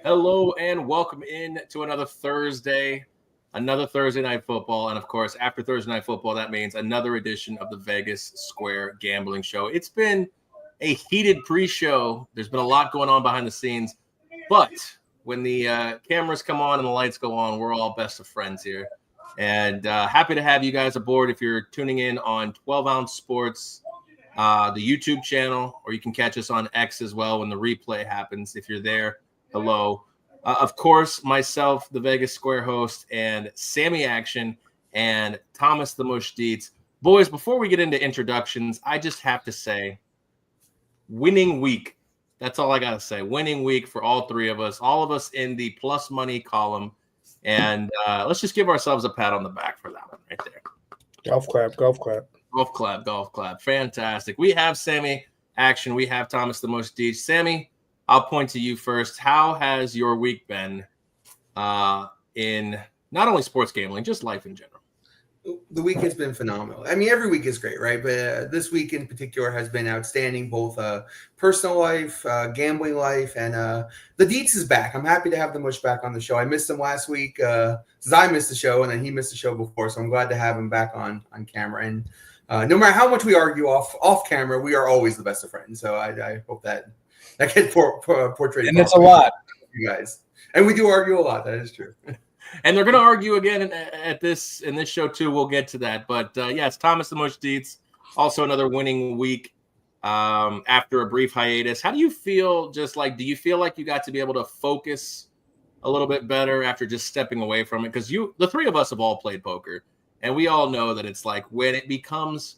Hello and welcome in to another Thursday night football. And of course, after Thursday night football, that means another edition of the Vegas Square Gambling Show. It's been a heated pre-show. There's been a lot going on behind the scenes, but when the cameras come on and the lights go on, we're all best of friends here. And happy to have you guys aboard if you're tuning in on 12 Ounce Sports, the YouTube channel, or you can catch us on X as well when the replay happens. If you're there, hello. Of course, myself, the Vegas Square host, and Sammy Action, and Thomas the Mush Deets. Boys, before we get into introductions, I just have to say, winning week. That's all I got to say. Winning week for all three of us, all of us in the plus money column. And let's just give ourselves a pat on the back for that one right there. Golf clap, golf clap. Golf clap, golf clap. Fantastic. We have Sammy Action. We have Thomas the Mush Deets. Sammy, I'll point to you first. How has your week been in not only sports gambling, just life in general? The week has been phenomenal. I mean, every week is great, right? But this week in particular has been outstanding, both personal life, gambling life, and the Deets is back. I'm happy to have the Mush back on the show. I missed him last week since I missed the show, and then he missed the show before, so I'm glad to have him back on camera. And no matter how much we argue off camera, we are always the best of friends. So I hope that gets portrayed. And it's a lot. You guys. And we do argue a lot. That is true. And they're going to argue again in this show too. We'll get to that. But yes, Thomas the Mush Deets, also another winning week after a brief hiatus. How do you feel? Do you feel like you got to be able to focus a little bit better after just stepping away from it? Because the three of us have all played poker, and we all know that it's like when it becomes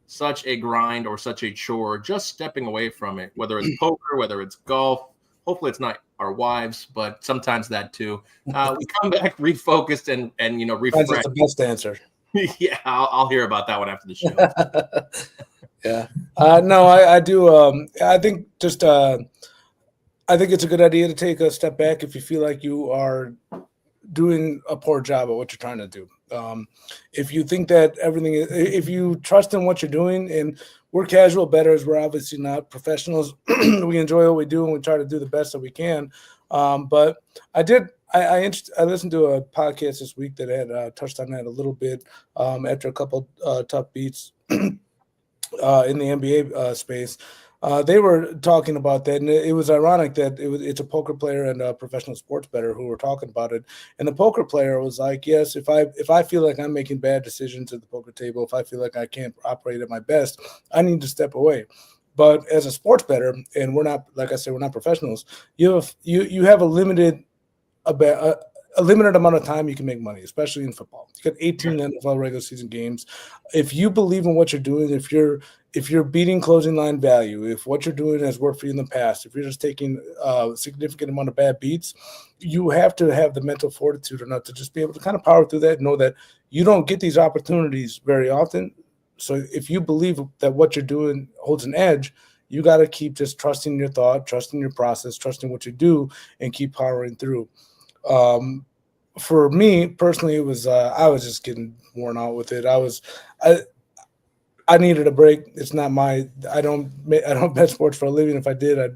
such a grind or such a chore, just stepping away from it, whether it's poker, whether it's golf. Hopefully it's not our wives, but sometimes that too. We come back refocused and refreshed. That's the best answer. Yeah, I'll hear about that one after the show. Yeah. No, I do. I think I think it's a good idea to take a step back if you feel like you are doing a poor job at what you're trying to do. If you think that if you trust in what you're doing, and we're casual bettors, we're obviously not professionals. We enjoy what we do and we try to do the best that we can. But I listened to a podcast this week that had touched on that a little bit after a couple tough beats in the NBA space. They were talking about that, and it was ironic that it's a poker player and a professional sports bettor who were talking about it. And the poker player was like, yes, if I feel like I'm making bad decisions at the poker table, if I feel like I can't operate at my best, I need to step away. But as a sports bettor, and we're not, like I said, we're not professionals, you have a limited amount of time you can make money, especially in football. You got 18 NFL regular season games. If you believe in what you're doing, if you're beating closing line value, if what you're doing has worked for you in the past, if you're just taking a significant amount of bad beats, you have to have the mental fortitude enough to just be able to kind of power through that and know that you don't get these opportunities very often. So if you believe that what you're doing holds an edge, you got to keep just trusting your thought, trusting your process, trusting what you do, and keep powering through. For me personally, it was I was just getting worn out with it. I needed a break. It's not I don't bet sports for a living. If I did, I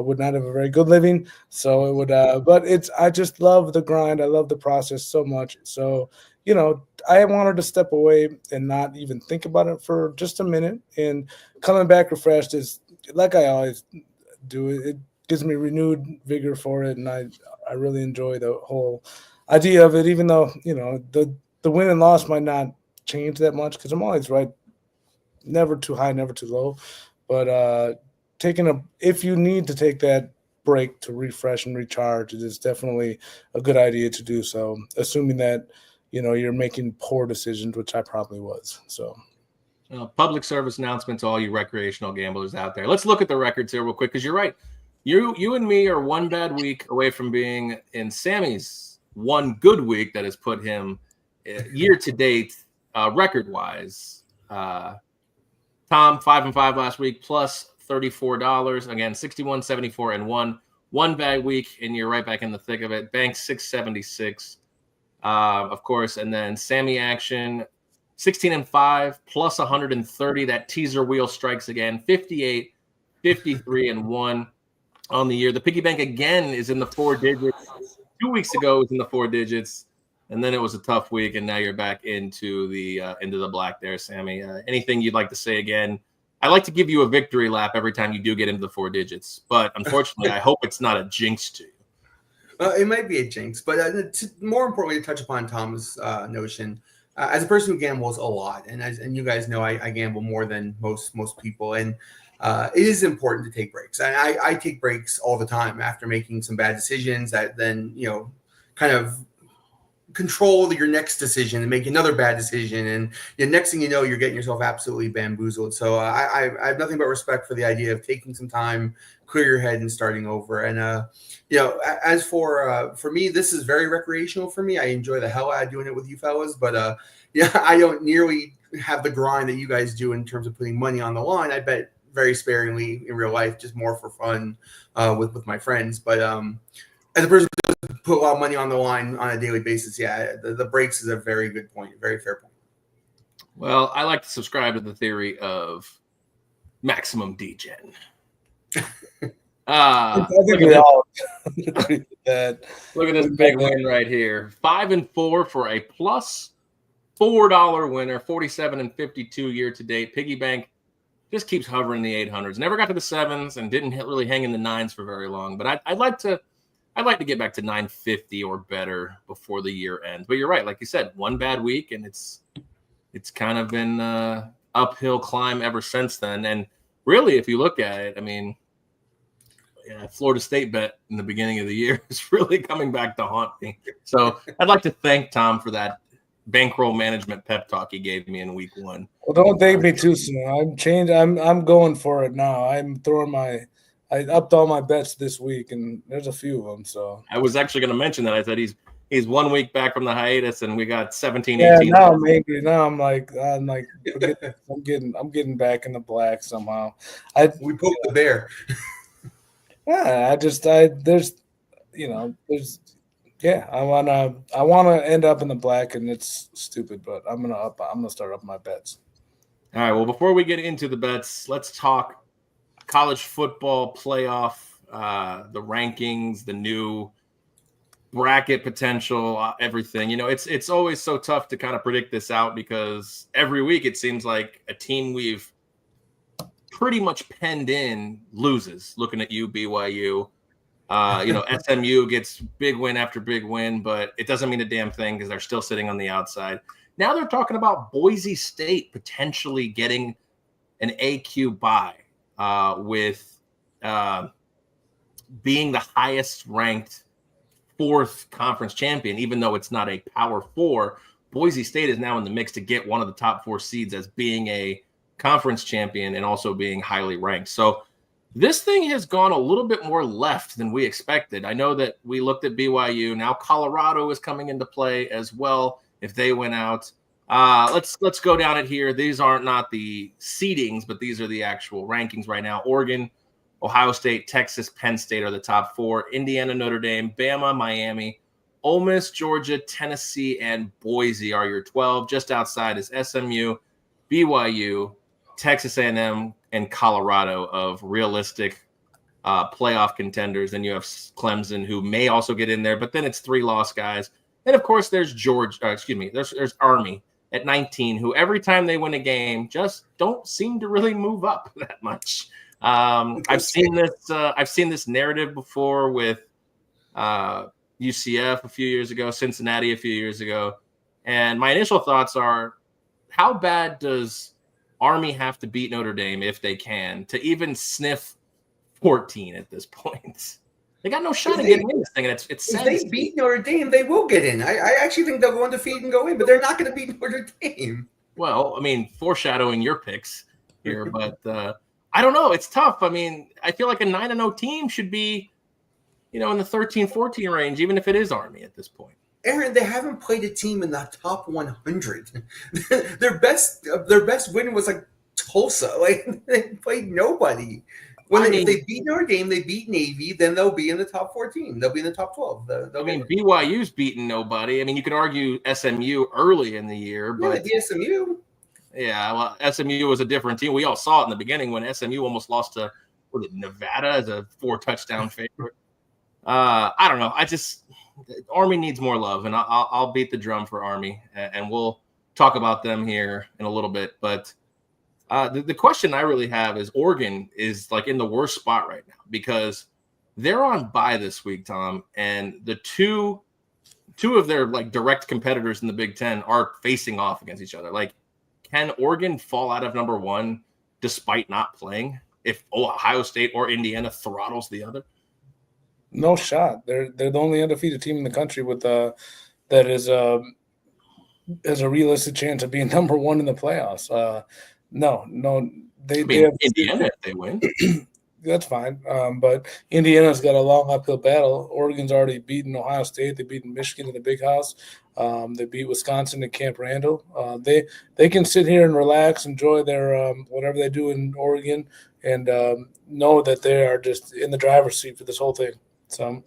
would not have a very good living. So it would, but I just love the grind. I love the process so much. So, I wanted to step away and not even think about it for just a minute, and coming back refreshed is like I always do. It gives me renewed vigor for it. And I really enjoy the whole idea of it, even though, the win and loss might not change that much because I'm always right. Never too high, never too low. But if you need to take that break to refresh and recharge, it is definitely a good idea to do so, assuming that, you're making poor decisions, which I probably was. So public service announcement to all you recreational gamblers out there. Let's look at the records here real quick, because you're right. You and me are one bad week away from being in Sammy's one good week that has put him year to date record wise. Tom 5-5 last week plus $34 again, 61.74 and one bad week, and you're right back in the thick of it. Bank 676, of course, and then Sammy action 16-5 plus 130. That teaser wheel strikes again, 58, 53 and 1 on the year. The piggy bank again is in the 4 digits. 2 weeks ago it was in the 4 digits, and then it was a tough week, and now you're back into the black there, Sammy. Anything you'd like to say again? I like to give you a victory lap every time you do get into the 4 digits, but unfortunately, I hope it's not a jinx to you. It might be a jinx, but more importantly, to touch upon Tom's notion, as a person who gambles a lot, and you guys know I gamble more than most people, and it is important to take breaks. And I take breaks all the time after making some bad decisions that then kind of control your next decision and make another bad decision, and next thing you know, you're getting yourself absolutely bamboozled. So I have nothing but respect for the idea of taking some time, clear your head, and starting over. And as for me, this is very recreational for me. I enjoy the hell out of doing it with you fellas, but I don't nearly have the grind that you guys do in terms of putting money on the line. I bet very sparingly in real life, just more for fun with my friends. But as a person who does put a lot of money on the line on a daily basis, the breaks is a very good point, very fair point. Well, I like to subscribe to the theory of maximum degen. I think we all agree with that. Look at this big win right here. 5-4 for a plus $4 winner, 47 and 52 year to date. Piggy bank just keeps hovering in the 800s. Never got to the 7s and didn't really hang in the 9s for very long. But I'd like to get back to 950 or better before the year ends. But you're right, like you said, one bad week, and it's kind of been uphill climb ever since then. And really, if you look at it, I mean, Florida State bet in the beginning of the year is really coming back to haunt me. So I'd like to thank Tom for that bankroll management pep talk he gave me in week 1. Well, don't thank me too soon. I'm going for it now. I upped all my bets this week, and there's a few of them. So I was actually going to mention that. I said he's 1 week back from the hiatus, and we got 17, yeah, 18. Now I'm like I'm getting back in the black somehow. We poked the bear. Yeah, I wanna end up in the black, and it's stupid, but I'm gonna start up my bets. All right. Well, before we get into the bets, let's talk college football playoff, the rankings, the new bracket potential, everything. It's always so tough to kind of predict this out because every week it seems like a team we've pretty much penned in loses. Looking at you, BYU. SMU gets big win after big win, but it doesn't mean a damn thing because they're still sitting on the outside. Now they're talking about Boise State potentially getting an AQ bye with being the highest ranked 4th conference champion, even though it's not a Power 4. Boise State is now in the mix to get one of the top 4 seeds as being a conference champion and also being highly ranked. So this thing has gone a little bit more left than we expected. I know that we looked at BYU. Now Colorado is coming into play as well if they win out. Let's go down it here. These aren't not the seedings, but these are the actual rankings right now. Oregon, Ohio State, Texas, Penn State are the top 4. Indiana, Notre Dame, Bama, Miami, Ole Miss, Georgia, Tennessee, and Boise are your 12. Just outside is SMU, BYU, Texas A&M, and Colorado of realistic playoff contenders. Then you have Clemson, who may also get in there, but then it's 3 lost guys. And of course, there's there's Army at 19, who every time they win a game just don't seem to really move up that much. I've seen this narrative before with UCF a few years ago, Cincinnati a few years ago, and my initial thoughts are, how bad does Army have to beat Notre Dame if they can to even sniff 14 at this point? They got no shot at getting in this thing, and it's sad. If they beat Notre Dame, they will get in. I actually think they'll go undefeated and go in, but they're not going to beat Notre Dame. Well, I mean, foreshadowing your picks here, but I don't know. It's tough. I mean, I feel like a 9-0 team should be, in the 13-14 range, even if it is Army at this point. Aaron, they haven't played a team in the top 100. their best win was like Tulsa. Like they played nobody. If they beat Notre Dame, they beat Navy, then they'll be in the top 14. They'll be in the top 12. BYU's beaten nobody. I mean, you can argue SMU early in the year, but the SMU. Yeah, well, SMU was a different team. We all saw it in the beginning when SMU almost lost to Nevada as a 4-touchdown favorite. I don't know. Army needs more love, and I'll beat the drum for Army, and we'll talk about them here in a little bit. But the question I really have is Oregon is like in the worst spot right now because they're on bye this week, Tom, and the two of their like direct competitors in the Big Ten are facing off against each other. Like, can Oregon fall out of number one despite not playing if Ohio State or Indiana throttles the other? No shot. They're the only undefeated team in the country with that has a realistic chance of being number one in the playoffs. No, they have Indiana if they win. That's fine. But Indiana's got a long uphill battle. Oregon's already beaten Ohio State. They've beaten Michigan in the Big House. They beat Wisconsin at Camp Randall. They can sit here and relax, enjoy their whatever they do in Oregon, and know that they are just in the driver's seat for this whole thing. So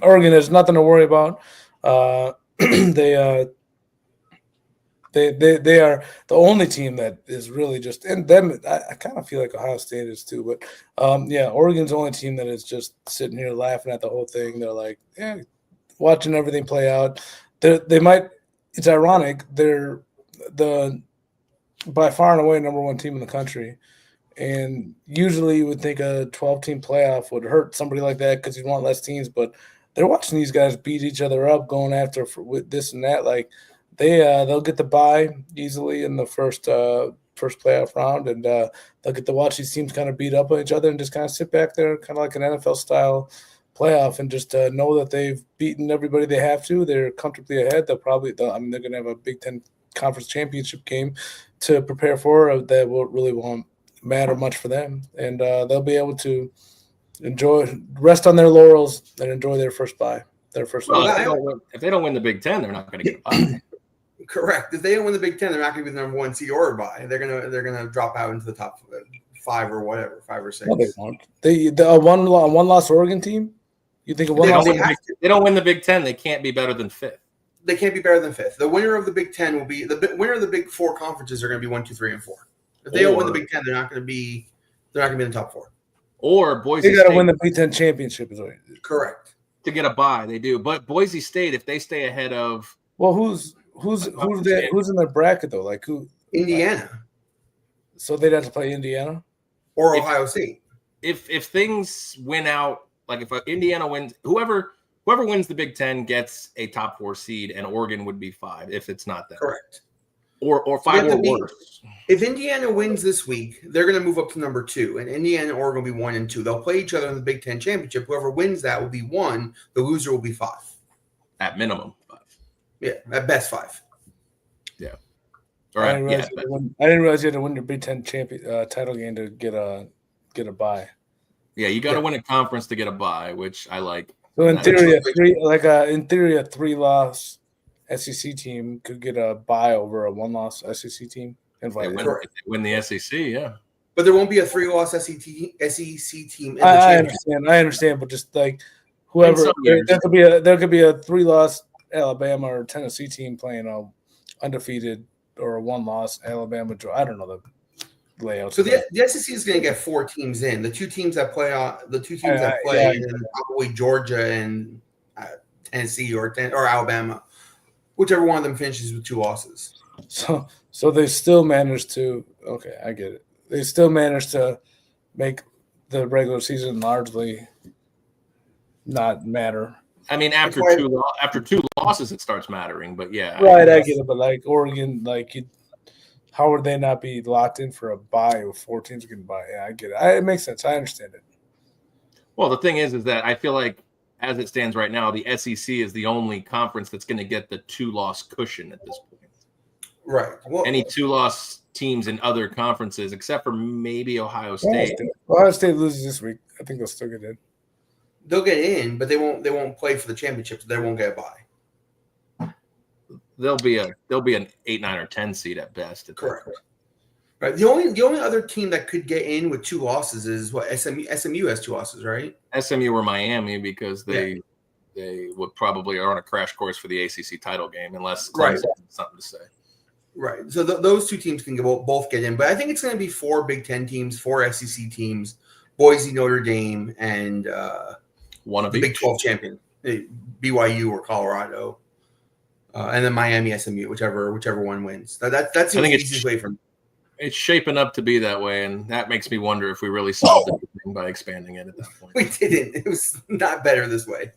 Oregon has nothing to worry about. They are the only team that is really just, and them. I kind of feel like Ohio State is too, but Oregon's the only team that is just sitting here laughing at the whole thing. They're like, watching everything play out. They might. It's ironic. They're the by far and away number one team in the country. And usually you would think a 12-team playoff would hurt somebody like that because you want less teams, but they're watching these guys beat each other up, going after with this and that. Like they'll get the bye easily in the first playoff round, and they'll get to watch these teams kind of beat up on each other and just kind of sit back there, kind of like an NFL style playoff, and just know that they've beaten everybody they have to. They're comfortably ahead. They're going to have a Big Ten conference championship game to prepare for that won't matter much for them, and they'll be able to rest on their laurels and enjoy their first bye. If they don't win the Big Ten, they're not going to get a bye. Correct. If they don't win the Big Ten, they're not going to be the number one seed or a bye. They're gonna drop out into the top 5 or whatever, 5 or 6. No, they won't. A one-loss Oregon team. You think they don't win the Big Ten, they can't be better than 5th. They can't be better than 5th. The winner of the Big Ten will be the winner of the Big 4 conferences are going to be 1, 2, 3, and 4. If they don't win the Big Ten, they're not going to be in the top 4. Or Boise State. They got to win the Big Ten championship. Correct. To get a bye, they do. But Boise State, if they stay ahead of who's in their bracket though? Like who? Indiana. So they'd have to play Indiana or Ohio State. If things win out, like if Indiana wins, whoever wins the Big Ten gets a top 4 seed, and Oregon would be 5 if it's not that. Correct. Or 5 or worse. If Indiana wins this week, they're going to move up to number 2, and Indiana and Oregon will be 1 and 2. They'll play each other in the Big Ten championship. Whoever wins that will be 1. The loser will be 5. At minimum 5. Yeah, at best 5. Yeah. All right. I didn't realize you had to win your Big Ten title game to get a bye. Yeah, you got to win a conference to get a bye, which I like. So in theory, a 3-loss SEC team could get a bye over a 1-loss SEC team. If they win the SEC, yeah. But there won't be a 3-loss SEC team in the championship. I understand, but just like whoever, there could be a 3-loss Alabama or Tennessee team playing a undefeated or a 1-loss Alabama. I don't know the layout. So the SEC is going to get 4 teams in. The 2 teams that play and probably Georgia and Tennessee or Alabama. Whichever one of them finishes with 2 losses. So they still managed to – okay, I get it. They still managed to make the regular season largely not matter. I mean, after two losses, it starts mattering. But yeah, right, I get it. But like Oregon, how would they not be locked in for a bye with 4 teams getting bye? Yeah, I get it. It makes sense. I understand it. Well, the thing is that I feel like, as it stands right now, the SEC is the only conference that's going to get the 2-loss cushion at this point. Right. Well, any 2-loss teams in other conferences, except for maybe Ohio State. Ohio State loses this week. I think they'll still get in. They'll get in, but they won't play for the championship. So they won't get a bye. They'll be an 8, 9, or 10 seed at best. Correct. Right. The only other team that could get in with 2 losses is what SMU has 2 losses, right? SMU or Miami, because they would probably are on a crash course for the ACC title game unless Clemson has something to say. Right. So those 2 teams can both get in, but I think it's going to be 4 Big Ten teams, 4 SEC teams, Boise, Notre Dame, and one of the each. Big 12 champion, BYU or Colorado, and then Miami, SMU, whichever one wins. That's the easiest way from. It's shaping up to be that way, and that makes me wonder if we really solved everything by expanding it at that point. We didn't. It was not better this way.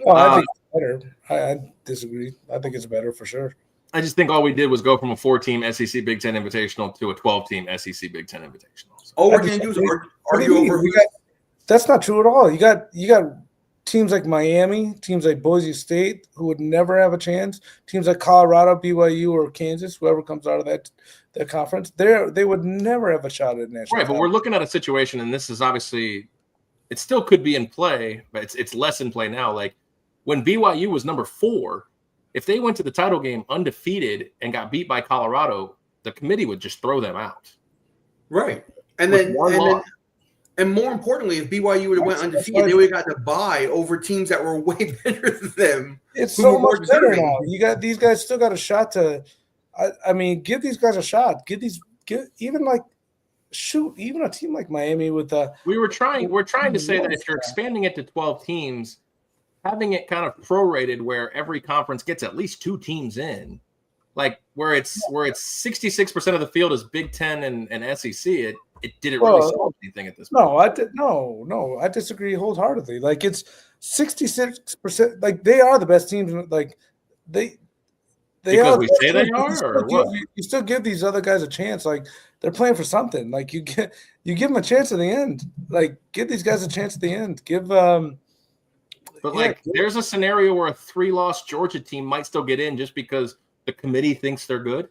Well, I think it's better. I disagree. I think it's better for sure. I just think all we did was go from a 4-team SEC Big Ten Invitational to a 12-team SEC Big Ten Invitational. So. All we're going to do is argue over. That's not true at all. You got teams like Miami, teams like Boise State, who would never have a chance. Teams like Colorado, BYU, or Kansas, whoever comes out of that conference, they would never have a shot at national. Right, but we're looking at a situation, and this is obviously, it still could be in play, but it's less in play now. Like when BYU was number 4, if they went to the title game undefeated and got beat by Colorado, the committee would just throw them out. Right, and more importantly, if BYU would have went undefeated, they would have got to bye over teams that were way better than them. It's so much better now. You got these guys still got a shot to. I mean, give these guys a shot. Even a team like Miami with the. We're trying to say that if you're expanding it to 12 teams, having it kind of prorated where every conference gets at least 2 teams in, like where it's 66% of the field is Big Ten and SEC. It didn't really solve anything at this point. No, I disagree wholeheartedly. Like it's 66%. Like they are the best teams. Like they because are. We say they are, or what? You still give these other guys a chance. Like they're playing for something. Like you give them a chance at the end. Like give these guys a chance at the end. But there's a scenario where a 3-loss Georgia team might still get in just because the committee thinks they're good.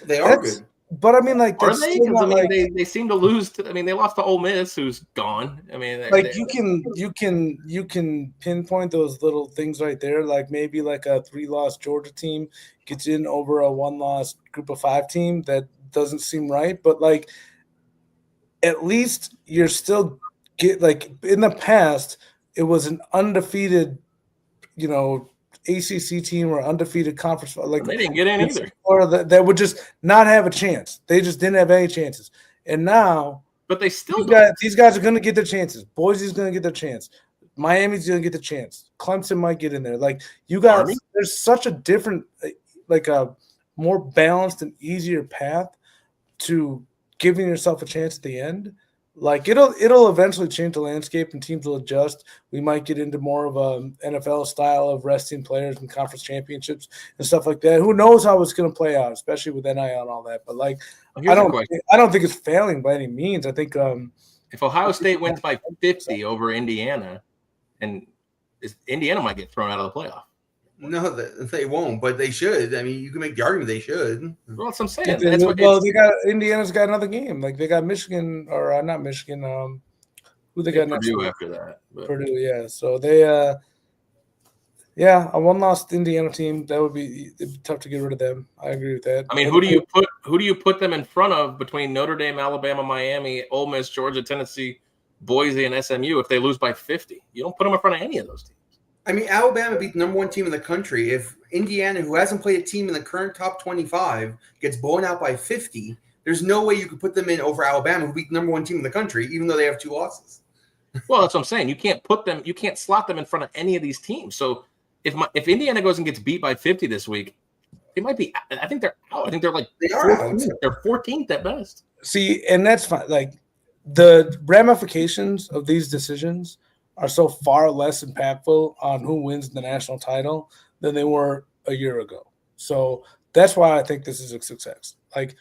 They are good. But I mean, like, are they? Because they seem to lose. They lost to Ole Miss, who's gone. I mean, you can pinpoint those little things right there. Like maybe like a 3-loss Georgia team gets in over a 1-loss Group of 5 team. That doesn't seem right. But like, at least you're still like in the past, it was an undefeated, ACC team or undefeated conference. Like they didn't get in either. Or that would just not have a chance. They just didn't have any chances. And now, but they still these guys are going to get their chances. Boise's going to get their chance. Miami's going to get the chance. Clemson might get in there. Like there's such a different, like a more balanced and easier path to giving yourself a chance at the end. Like it'll eventually change the landscape and teams will adjust. We might get into more of a NFL style of resting players and conference championships and stuff like that. Who knows how it's going to play out, especially with NIL and all that. But like, I don't think it's failing by any means. I think if Ohio State wins by 50 over Indiana, and Indiana might get thrown out of the playoff. No, they won't, but they should. I mean, you can make the argument they should. Well, that's what I'm saying. Indiana's got another game. Like they got Michigan, or not Michigan. Who they got next? Purdue after that. But. Purdue, yeah. So they, a 1-loss Indiana team it'd be tough to get rid of them. I agree with that. I mean, who do you put them in front of between Notre Dame, Alabama, Miami, Ole Miss, Georgia, Tennessee, Boise, and SMU if they lose by 50? You don't put them in front of any of those teams. I mean, Alabama beat the number 1 team in the country. If Indiana, who hasn't played a team in the current top 25, gets blown out by 50, there's no way you could put them in over Alabama, who beat the number 1 team in the country, even though they have 2 losses. Well, that's what I'm saying. You can't slot them in front of any of these teams. So if Indiana goes and gets beat by 50 this week, they might be. I think they're out. I think they're like they're 14th at best. See, and that's fine. Like the ramifications of these decisions are so far less impactful on who wins the national title than they were a year ago. So that's why I think this is a success. Like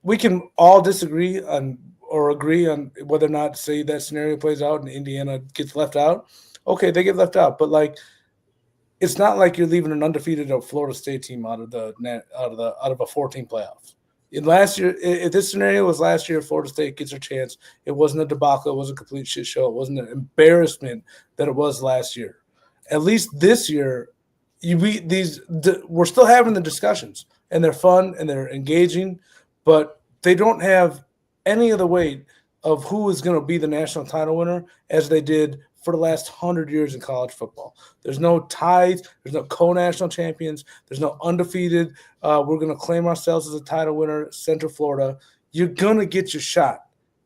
we can all disagree on or agree on whether or not say that scenario plays out and Indiana gets left out. Okay, they get left out. But like it's not like you're leaving an undefeated Florida State team out of a 14 playoffs. In last year, if this scenario was last year, Florida State gets a chance. It wasn't a debacle. It was a complete shit show. It wasn't an embarrassment that it was last year. At least this year, we're still having the discussions, and they're fun and they're engaging, but they don't have any of the weight of who is going to be the national title winner as they did for the last 100 years in college football. There's no ties. There's no co-national champions. There's no undefeated. We're going to claim ourselves as a title winner, Central Florida. You're going to get your shot.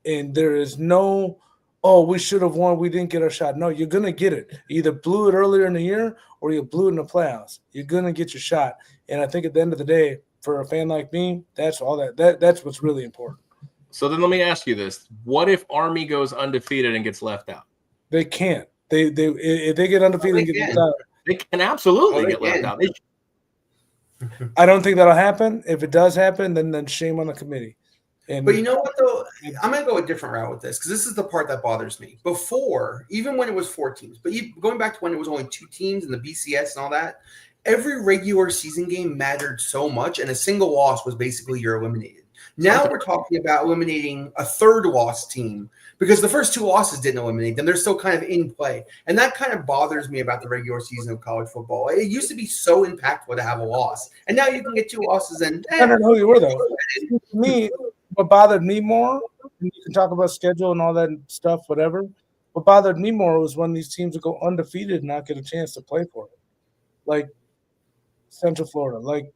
And there is no, oh, we should have won. We didn't get our shot. No, you're going to get it. You either blew it earlier in the year or you blew it in the playoffs. You're going to get your shot. And I think at the end of the day, for a fan like me, that's all that's what's really important. So then let me ask you this. What if Army goes undefeated and gets left out? They can't. If they get undefeated and get left out, they can absolutely get left out. I don't think that'll happen. If it does happen, then shame on the committee. But you know what, though? I'm going to go a different route with this because this is the part that bothers me. Before, even when it was 4 teams, but going back to when it was only 2 teams and the BCS and all that, every regular season game mattered so much, and a single loss was basically you're eliminated. Now we're talking about eliminating a third loss team because the first 2 losses didn't eliminate them. They're still kind of in play. And that kind of bothers me about the regular season of college football. It used to be so impactful to have a loss. And now you can get 2 losses and I don't know who you were, though. To me, what bothered me more, and you can talk about schedule and all that stuff, whatever. What bothered me more was when these teams would go undefeated and not get a chance to play for it. Like Central Florida, like,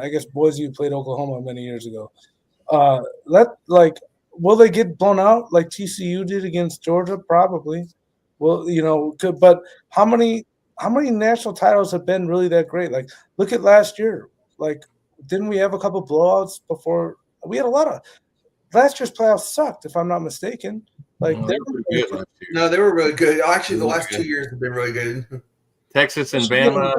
I guess Boise played Oklahoma many years ago. Will they get blown out like TCU did against Georgia? Probably. Well, but how many national titles have been really that great? Like, look at last year. Like, didn't we have a couple blowouts before? We had a lot of last year's playoffs sucked, if I'm not mistaken. Like, they were pretty good last year. No, they were really good. Actually, the last 2 years have been really good. Texas and Bama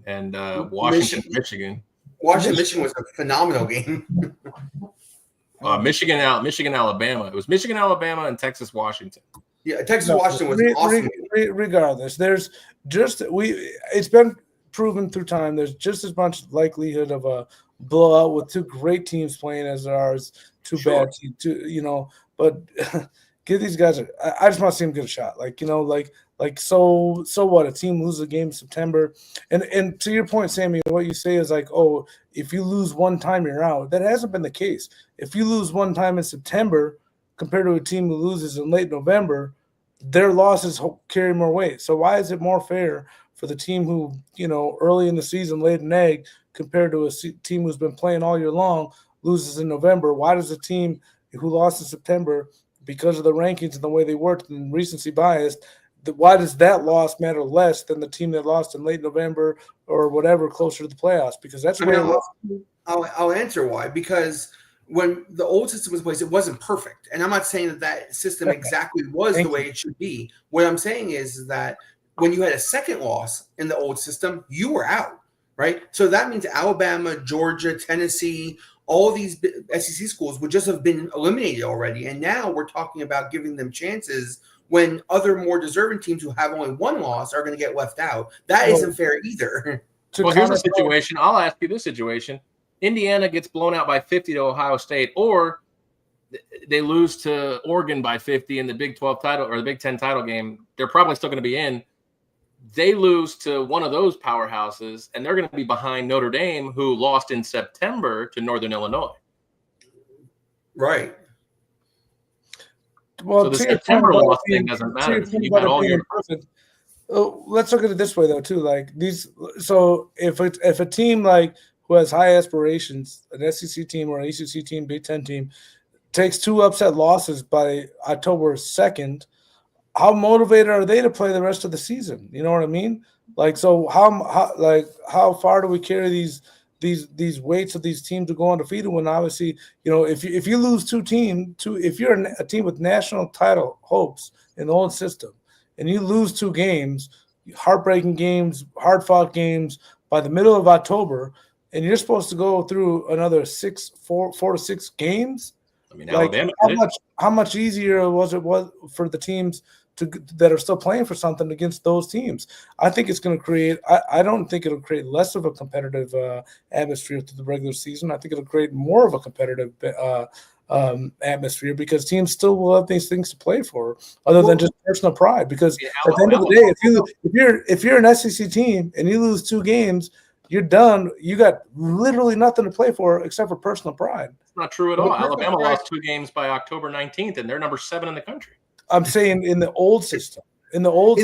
and Washington, Michigan. Washington, Michigan was a phenomenal game. Mm-hmm. Michigan, Alabama. It was Michigan, Alabama, and Texas, Washington. Yeah, Texas, Washington was awesome. Regardless, it's been proven through time. There's just as much likelihood of a blowout with 2 great teams playing as there are 2 bad teams. But give these guys. I just want to see them get a shot. So what? A team loses a game in September, and to your point, Sammy, what you say is like, oh, if you lose one time, you're out. That hasn't been the case. If you lose one time in September compared to a team who loses in late November, their losses carry more weight. So why is it more fair for the team who, early in the season laid an egg compared to a team who's been playing all year long loses in November? Why does a team who lost in September because of the rankings and the way they worked and recency biased, why does that loss matter less than the team that lost in late November or whatever closer to the playoffs? Because that's where I'll answer why. Because when the old system was in place, it wasn't perfect. And I'm not saying that system exactly was the way it should be. What I'm saying is that when you had a second loss in the old system, you were out, right? So that means Alabama, Georgia, Tennessee, all these SEC schools would just have been eliminated already. And now we're talking about giving them chances when other more deserving teams who have only 1 loss are going to get left out. That isn't fair either. Well, here's the situation. I'll ask you this situation. Indiana gets blown out by 50 to Ohio State, or they lose to Oregon by 50 in the Big 12 title or the Big 10 title game. They're probably still going to be in. They lose to one of those powerhouses, and they're going to be behind Notre Dame, who lost in September to Northern Illinois. Right. Well, so the September loss thing doesn't matter. You got all your. Let's look at it this way, though, too. Like these, so if a team like who has high aspirations, an SEC team or an ACC team, Big Ten team, takes 2 upset losses by October 2nd, how motivated are they to play the rest of the season? You know what I mean? Like, so how far do we carry these weights of these teams to go undefeated when obviously, if you lose 2 teams, if you're a team with national title hopes in the old system and you lose 2 games, heartbreaking games, hard-fought games by the middle of October, and you're supposed to go through another 4 to 6 games. I mean, like, how much easier was it for the teams that are still playing for something against those teams. I think it's going to create. I don't think it'll create less of a competitive atmosphere through the regular season. I think it'll create more of a competitive atmosphere because teams still will have these things to play for, other than just personal pride. Because at the end of the day, if you're an SEC team and you lose 2 games, you're done. You got literally nothing to play for except for personal pride. It's not true at all. Alabama lost 2 games by October 19th, and they're number 7 in the country. I'm saying in the old system. In the old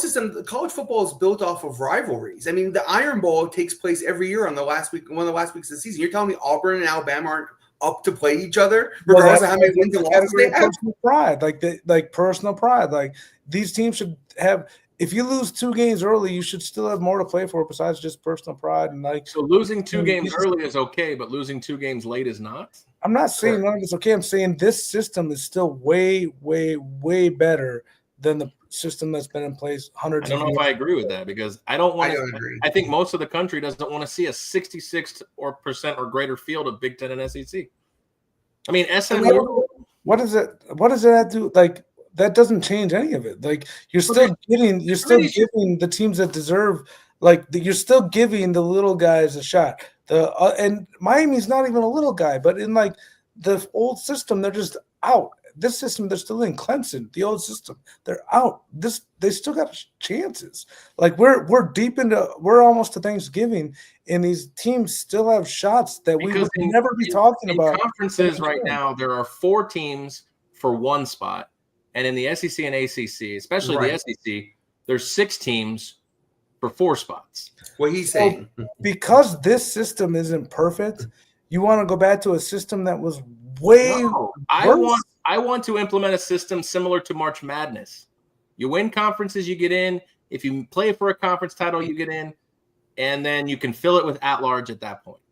system, college football is built off of rivalries. I mean, the Iron Bowl takes place every year on the last week, one of the last weeks of the season. You're telling me Auburn and Alabama aren't up to play each other, regardless of how many wins and losses they have? Personal pride, like personal pride. Like these teams should have. If you lose 2 games early, you should still have more to play for besides just personal pride. And so losing 2 games early is okay, but losing 2 games late is not. I'm not saying none of it's okay. I'm saying this system is still way, way, way better than the system that's been in place hundreds of years. I don't know if I agree with that because I don't want to. I think most of the country doesn't want to see a 66% or greater field of Big Ten and SEC. I mean, SMU. What does that do? Like, that doesn't change any of it. Like you're still giving the teams that deserve, like you're still giving the little guys a shot. And Miami's not even a little guy, but in like the old system, they're just out. This system, they're still in. Clemson, the old system, they're out. They still got chances. Like we're almost to Thanksgiving, and these teams still have shots that we would never be talking about. Conferences right now, there are 4 teams for 1 spot. And in the SEC and ACC, especially the SEC, there's 6 teams for 4 spots. What he's saying. Because this system isn't perfect, you want to go back to a system that was way worse? I want to implement a system similar to March Madness. You win conferences, you get in. If you play for a conference title, you get in. And then you can fill it with at-large at that point.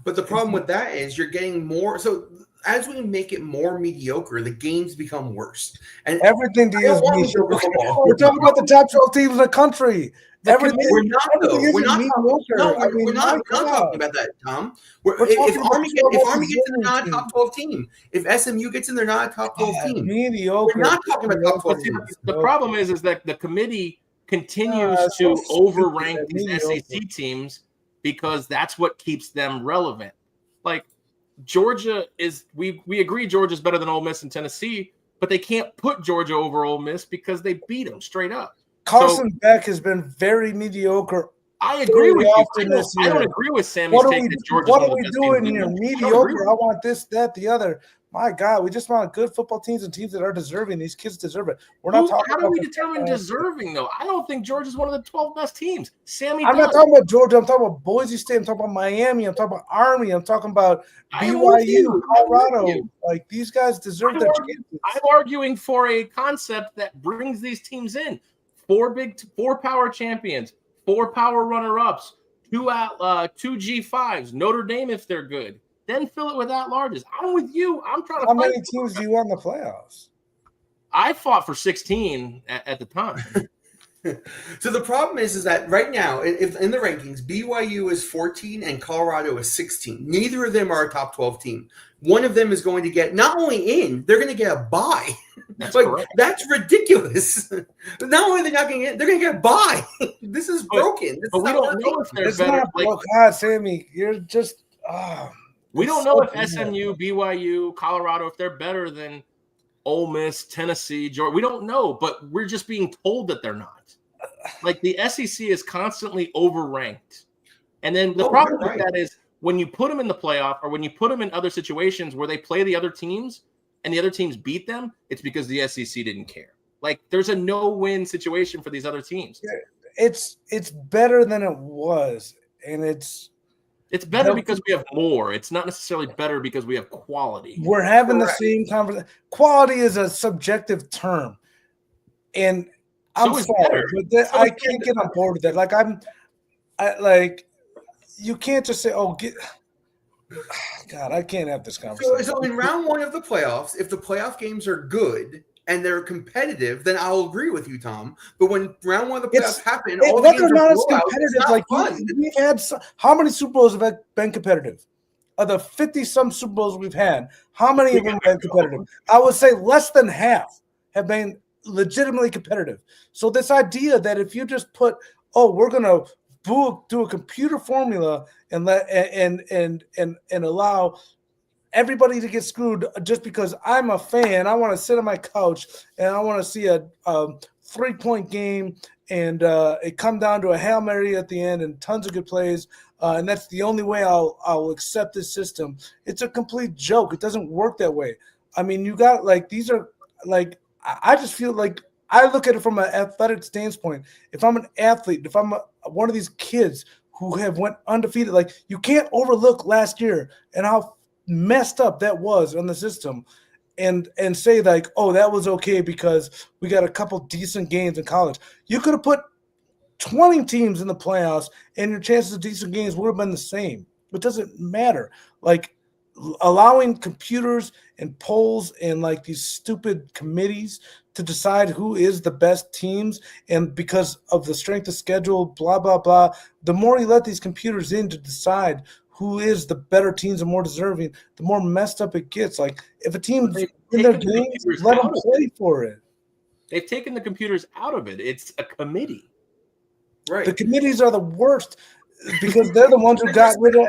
But the problem with that is you're getting more – so – as we make it more mediocre, the games become worse. And everything is mediocre. We're talking about the top 12 teams in the country. We're not talking about that, Tom. If Army gets in, they're not a top 12 team. If SMU gets in, they're not a top 12 team. Mediocre. We're not talking about top 12 teams. The problem is that the committee continues to overrank these SEC teams because that's what keeps them relevant. Like, Georgia is we agree Georgia's better than Ole Miss and Tennessee, but they can't put Georgia over Ole Miss because they beat them straight up. Carson Beck has been very mediocre. I agree with you. I don't agree with Sammy's take that Georgia's what are we doing here? Mediocre. I want this, that, the other. My God, we just want good football teams and teams that are deserving. These kids deserve it. We're not talking. How do we determine deserving, though? I don't think Georgia's one of the 12 best teams. I'm not talking about Georgia. I'm talking about Boise State. I'm talking about Miami. I'm talking about Army. I'm talking about BYU, Colorado. Like these guys deserve their chances. I'm arguing for a concept that brings these teams in. 4 power champions, 4 power runner-ups, 2 G5s, Notre Dame if they're good. Then fill it with at-larges. I'm with you. I'm trying to. How many teams do you want in the playoffs? I fought for 16 at the time. So the problem is that right now, if in the rankings, BYU is 14 and Colorado is 16. Neither of them are a top 12 team. One of them is going to get not only in, they're going to get a bye. That's ridiculous. Not only are they not going to get, they're going to get a bye. This is broken. But we don't know if they're better. God, Sammy, you're just. We don't know if SMU, BYU, Colorado, if they're better than Ole Miss, Tennessee, Georgia. We don't know, but we're just being told that they're not. Like the SEC is constantly overranked. And then the problem with that is when you put them in the playoff or when you put them in other situations where they play the other teams and the other teams beat them, it's because the SEC didn't care. Like there's a no-win situation for these other teams. It's better than it was, and it's better because we have more. It's not necessarily better because we have quality. We're having the same conversation. Quality is a subjective term, and I'm sorry, but I can't get on board with that. Like you can't just say, "Oh, God, I can't have this conversation." So in round 1 of the playoffs, if the playoff games are good and they're competitive, then I'll agree with you, Tom. But when round 1 of the playoffs happen, all the games are blowouts, it's not fun. We've had how many Super Bowls have been competitive? Of the 50-some Super Bowls we've had, how many of them have been competitive? I would say less than half. have been legitimately competitive. So this idea that if you just put, oh, we're going to do a computer formula and allow everybody to get screwed just because I'm a fan. I want to sit on my couch and I want to see a 3-point game and it come down to a Hail Mary at the end and tons of good plays. And that's the only way I'll accept this system. It's a complete joke. It doesn't work that way. I mean, you got like, these are like, I just feel like I look at it from an athletic standpoint. If I'm an athlete, if I'm one of these kids who have went undefeated, like you can't overlook last year and how messed up that was on the system and say like, oh, that was okay because we got a couple decent games in college. You could have put 20 teams in the playoffs and your chances of decent games would have been the same. It doesn't matter. Like allowing computers and polls and like these stupid committees to decide who is the best teams and because of the strength of schedule, blah, blah, blah. The more you let these computers in to decide who is the better teams and more deserving, the more messed up it gets. Like if a team's in their games, let them play for it. They've taken the computers out of it. It's a committee. Right. The committees are the worst because they're the ones who got rid of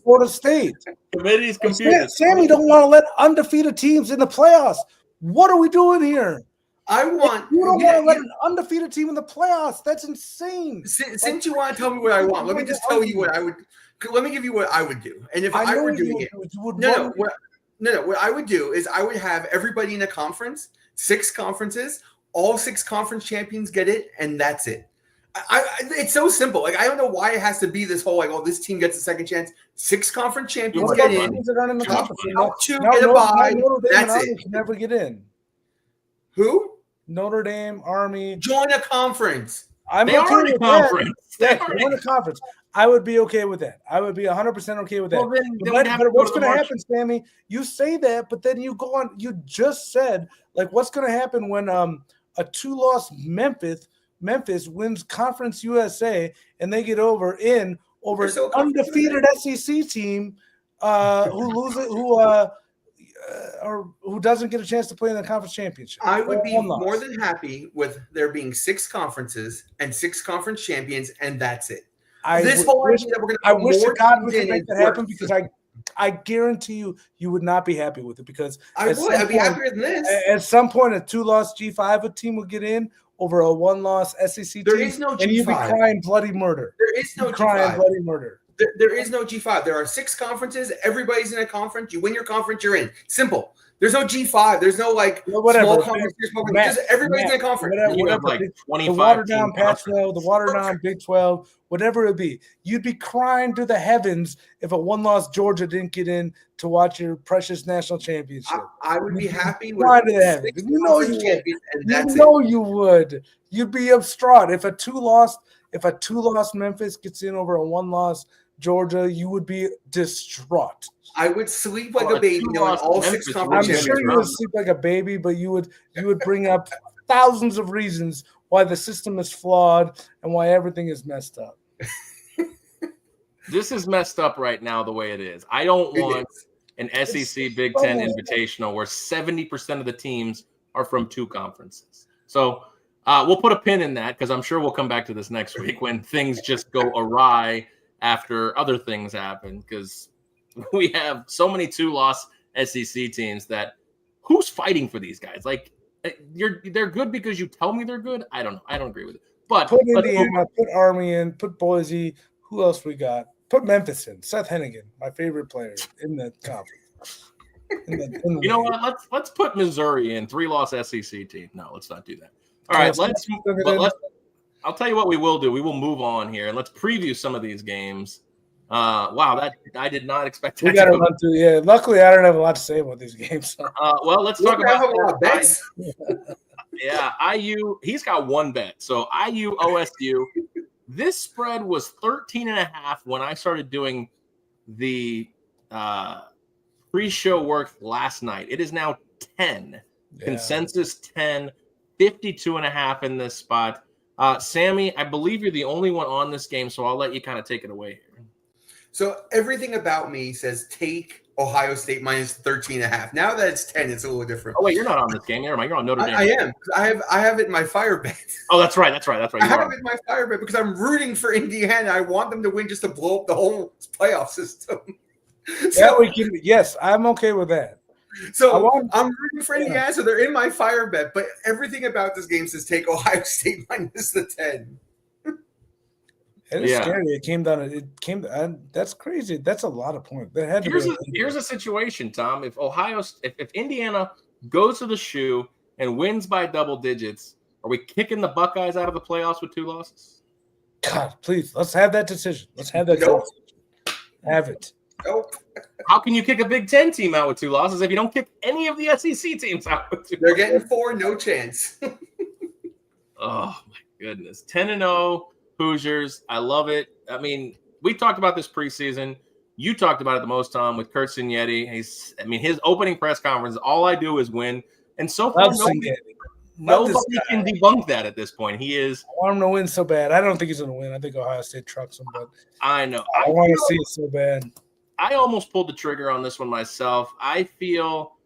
Florida State. Committees, computers. Sammy don't want to let undefeated teams in the playoffs. What are we doing here? You don't want to let an undefeated team in the playoffs. That's insane. Since you want to tell me what I want, let me just tell you what I would. Let me give you what I would do. And if I were doing it, what I would do is I would have everybody in a conference, 6 conferences, all 6 conference champions get it, and that's it. It's so simple. Like I don't know why it has to be this whole like, oh, this team gets a second chance. 6 conference champions get in. Top 2 get a bye. That's it. Can never get in. Who? Notre Dame, Army. Join a conference. I'm okay with that. Join a conference. I would be okay with that. I would be 100% okay with that. Well, but what's going to happen, Sammy? You say that, but then you go on. You just said like, what's going to happen when a 2-loss Memphis wins Conference USA and they get over an undefeated SEC team who doesn't get a chance to play in the conference championship. I would be more than happy with there being 6 conferences and 6 conference champions, and that's it. I wish to God we could make that happen because I guarantee you would not be happy with it because I'd be happier than this. At some point, a 2-loss G5 team would get in over a 1-loss SEC there team. Is no G5. And you'd be crying bloody murder. There is no G5. Bloody murder. There is no G5. There are 6 conferences. Everybody's in a conference. You win your conference, you're in. Simple. There's no G5. There's no like small conference. Everybody's in a conference. Whatever, like 25 the watered down Pac-12, the watered down Big 12, whatever it be. You'd be crying to the heavens if a 1-loss Georgia didn't get in to watch your precious national championship. I would be happy with to the heavens. You would. You'd be distraught if a 2-loss Memphis gets in over a 1-loss Georgia. You would be distraught. I would sleep like a baby on all 6 conference. I'm sure you would sleep like a baby, but you would bring up thousands of reasons why the system is flawed and why everything is messed up. This is messed up right now the way it is. I don't want an SEC Big Ten Invitational where 70% of the teams are from 2 conferences. So we'll put a pin in that because I'm sure we'll come back to this next week when things just go awry after other things happen because we have so many 2-loss SEC teams that who's fighting for these guys? Like they're good because you tell me they're good. I don't know. I don't agree with it. But put Indiana, put Army in, put Boise. Who else we got? Put Memphis in. Seth Hennigan, my favorite player in the conference. You know what? Let's put Missouri in 3-loss SEC team. No, let's not do that. All right, I'll tell you what we will do. We will move on here and let's preview some of these games. Wow, that I did not expect. We got to run through. Yeah, luckily I don't have a lot to say about these games. So. Well, let's talk about bets. Yeah, IU. He's got 1 bet. So IU OSU. This spread was 13.5 when I started doing the pre-show work last night. It is now 10. Yeah. Consensus 10. 52.5 in this spot. Sammy, I believe you're the only one on this game, so I'll let you kind of take it away here. So everything about me says take Ohio State minus 13.5. Now that it's 10, it's a little different. Oh wait, you're not on this game. Never mind. You're on Notre Dame. I am. I have it in my fire bet. Oh, that's right. You I have it in my fire bet because I'm rooting for Indiana. I want them to win just to blow up the whole playoff system. Yes, I'm okay with that. So I'm rooting for Indiana, so they're in my fire bet. But everything about this game says take Ohio State minus the 10. It is scary. It came down. That's crazy. That's a lot of points. There had to here's a situation, Tom. If Indiana goes to the shoe and wins by double digits, are we kicking the Buckeyes out of the playoffs with 2 losses? God, please, let's have that decision. Have it. Nope. How can you kick a Big Ten team out with 2 losses if you don't kick any of the SEC teams out with 2? They're getting 4, no chance. Oh my goodness, 10-0. Hoosiers, I love it. I mean, we talked about this preseason. You talked about it the most, Tom, with Kurt Signetti. His opening press conference, all I do is win. And so far, nobody can debunk that at this point. He is. I want him to win so bad. I don't think he's going to win. I think Ohio State trucks him, but I know. I want to see it so bad. I almost pulled the trigger on this one myself. I feel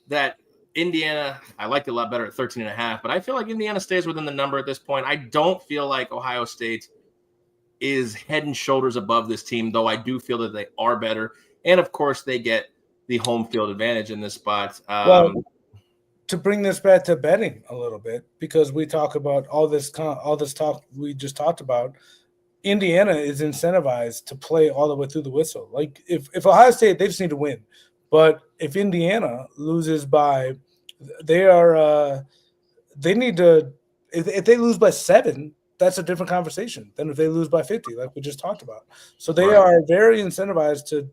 that Indiana, I liked it a lot better at 13.5, but I feel like Indiana stays within the number at this point. I don't feel like Ohio State is head and shoulders above this team, though I do feel that they are better. And, of course, they get the home field advantage in this spot. To bring this back to betting a little bit, because we talk about all this talk we just talked about, Indiana is incentivized to play all the way through the whistle. Like, if Ohio State, they just need to win. But if Indiana loses by they need to if they lose by 7, that's a different conversation than if they lose by 50, like we just talked about. So they are very incentivized to,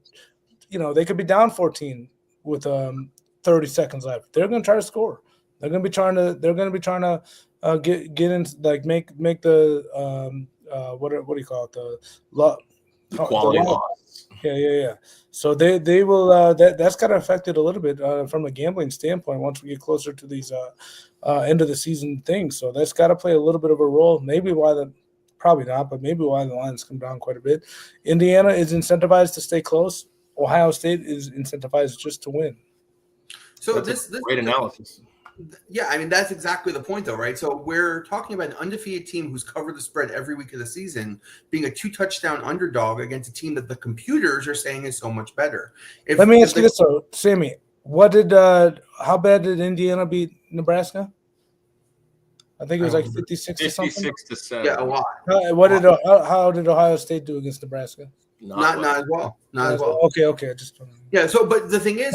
they could be down 14 with 30 seconds left. They're going to try to score. They're going to be trying to get in, like make the what do you call it, the quality loss. Yeah. So they will. That's got to affect it a little bit from a gambling standpoint once we get closer to these end of the season things. So that's got to play a little bit of a role. Probably not, but maybe why the lines come down quite a bit. Indiana is incentivized to stay close. Ohio State is incentivized just to win. So this great analysis. Yeah, I mean, that's exactly the point, though, right? So we're talking about an undefeated team who's covered the spread every week of the season being a 2-touchdown underdog against a team that the computers are saying is so much better. Let me ask you this, though, Sammy. How bad did Indiana beat Nebraska? I think it was like 56 or something. 56 to 7. Yeah, a lot. How did Ohio State do against Nebraska? Not as well. Not as well. Okay. Yeah. So, but the thing is,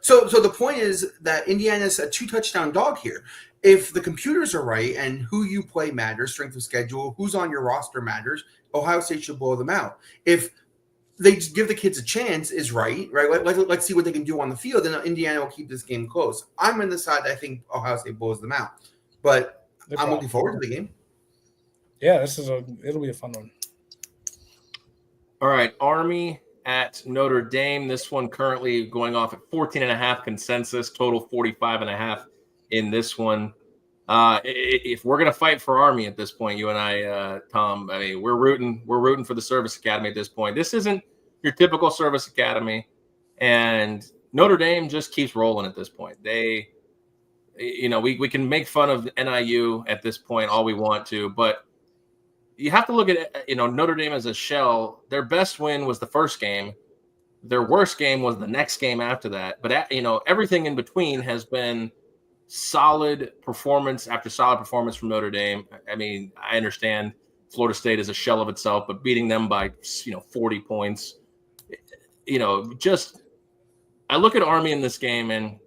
So the point is that Indiana's a 2-touchdown dog here. If the computers are right and who you play matters, strength of schedule, who's on your roster matters, Ohio State should blow them out. If they just give the kids a chance is right? Let's see what they can do on the field, and Indiana will keep this game close. I'm on the side that I think Ohio State blows them out, but I'm looking forward to the game. Yeah, it'll be a fun one. All right, Army at Notre Dame. This one currently going off at 14.5 consensus, total 45.5 in this one. If we're gonna fight for Army at this point, you and I, Tom, I mean, we're rooting for the Service Academy at this point. This isn't your typical Service Academy, and Notre Dame just keeps rolling at this point. We can make fun of NIU at this point all we want to, but you have to look at Notre Dame as a shell. Their best win was the first game. Their worst game was the next game after that. But everything in between has been solid performance after solid performance from Notre Dame. I mean, I understand Florida State is a shell of itself, but beating them by 40 points, I look at Army in this game, and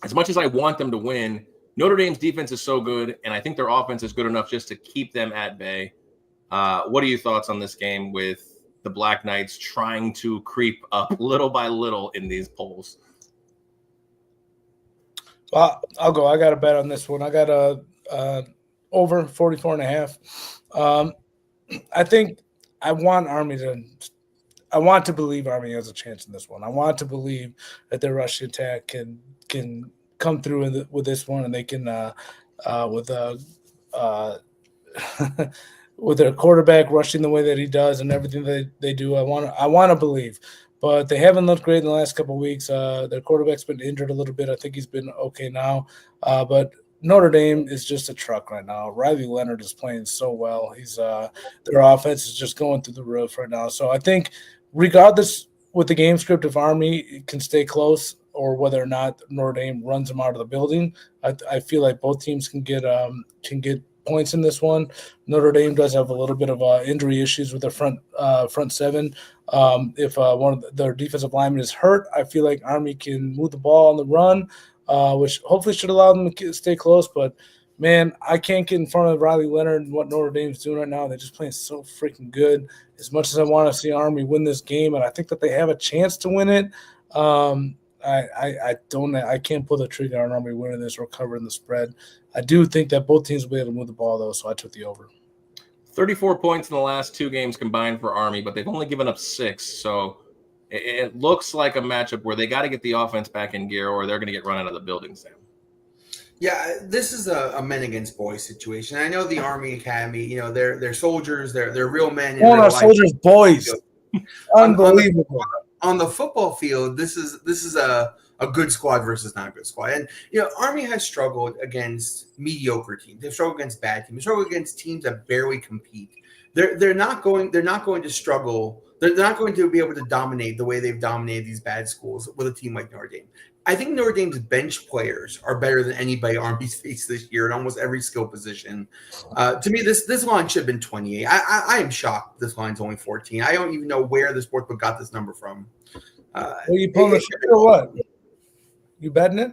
as much as I want them to win, Notre Dame's defense is so good, and I think their offense is good enough just to keep them at bay. What are your thoughts on this game with the Black Knights trying to creep up little by little in these polls? Well, I'll go. I got a bet on this one. I got over 44.5. I think I want to believe Army has a chance in this one. I want to believe that their rushing attack can come through with this one, and they can with their quarterback rushing the way that he does and everything that they do. I want to believe, but they haven't looked great in the last couple of weeks. Their quarterback's been injured a little bit. I think he's been okay now, but Notre Dame is just a truck right now. Riley Leonard is playing so well. Their offense is just going through the roof right now. So I think regardless with the game script, if Army can stay close or whether or not Notre Dame runs them out of the building, I feel like both teams can get points in this one. Notre Dame does have a little bit of injury issues with their front seven. If one of their defensive linemen is hurt, I feel like Army can move the ball on the run, which hopefully should allow them to stay close. But, man, I can't get in front of Riley Leonard and what Notre Dame's doing right now. They're just playing so freaking good. As much as I want to see Army win this game, and I think that they have a chance to win it, I can't pull the trigger on Army winning this or covering the spread. I do think that both teams will be able to move the ball, though, so I took the over. 34 points in the last 2 games combined for Army, but they've only given up 6. So it looks like a matchup where they got to get the offense back in gear or they're going to get run out of the building, Sam. Yeah, this is a men against boys situation. I know the Army Academy, they're soldiers, they're real men. Our soldiers, boys. Unbelievable. On the football field, this is a good squad versus not a good squad. And Army has struggled against mediocre teams. They've struggled against bad teams. They've struggled against teams that barely compete. They're not going to struggle. They're not going to be able to dominate the way they've dominated these bad schools with a team like Notre Dame. I think Notre Dame's bench players are better than anybody Army's faced this year at almost every skill position. To me, this line should have been 28. I am shocked this line's only 14. I don't even know where the sportsbook got this number from. Are you pulling the trigger or what? You betting it?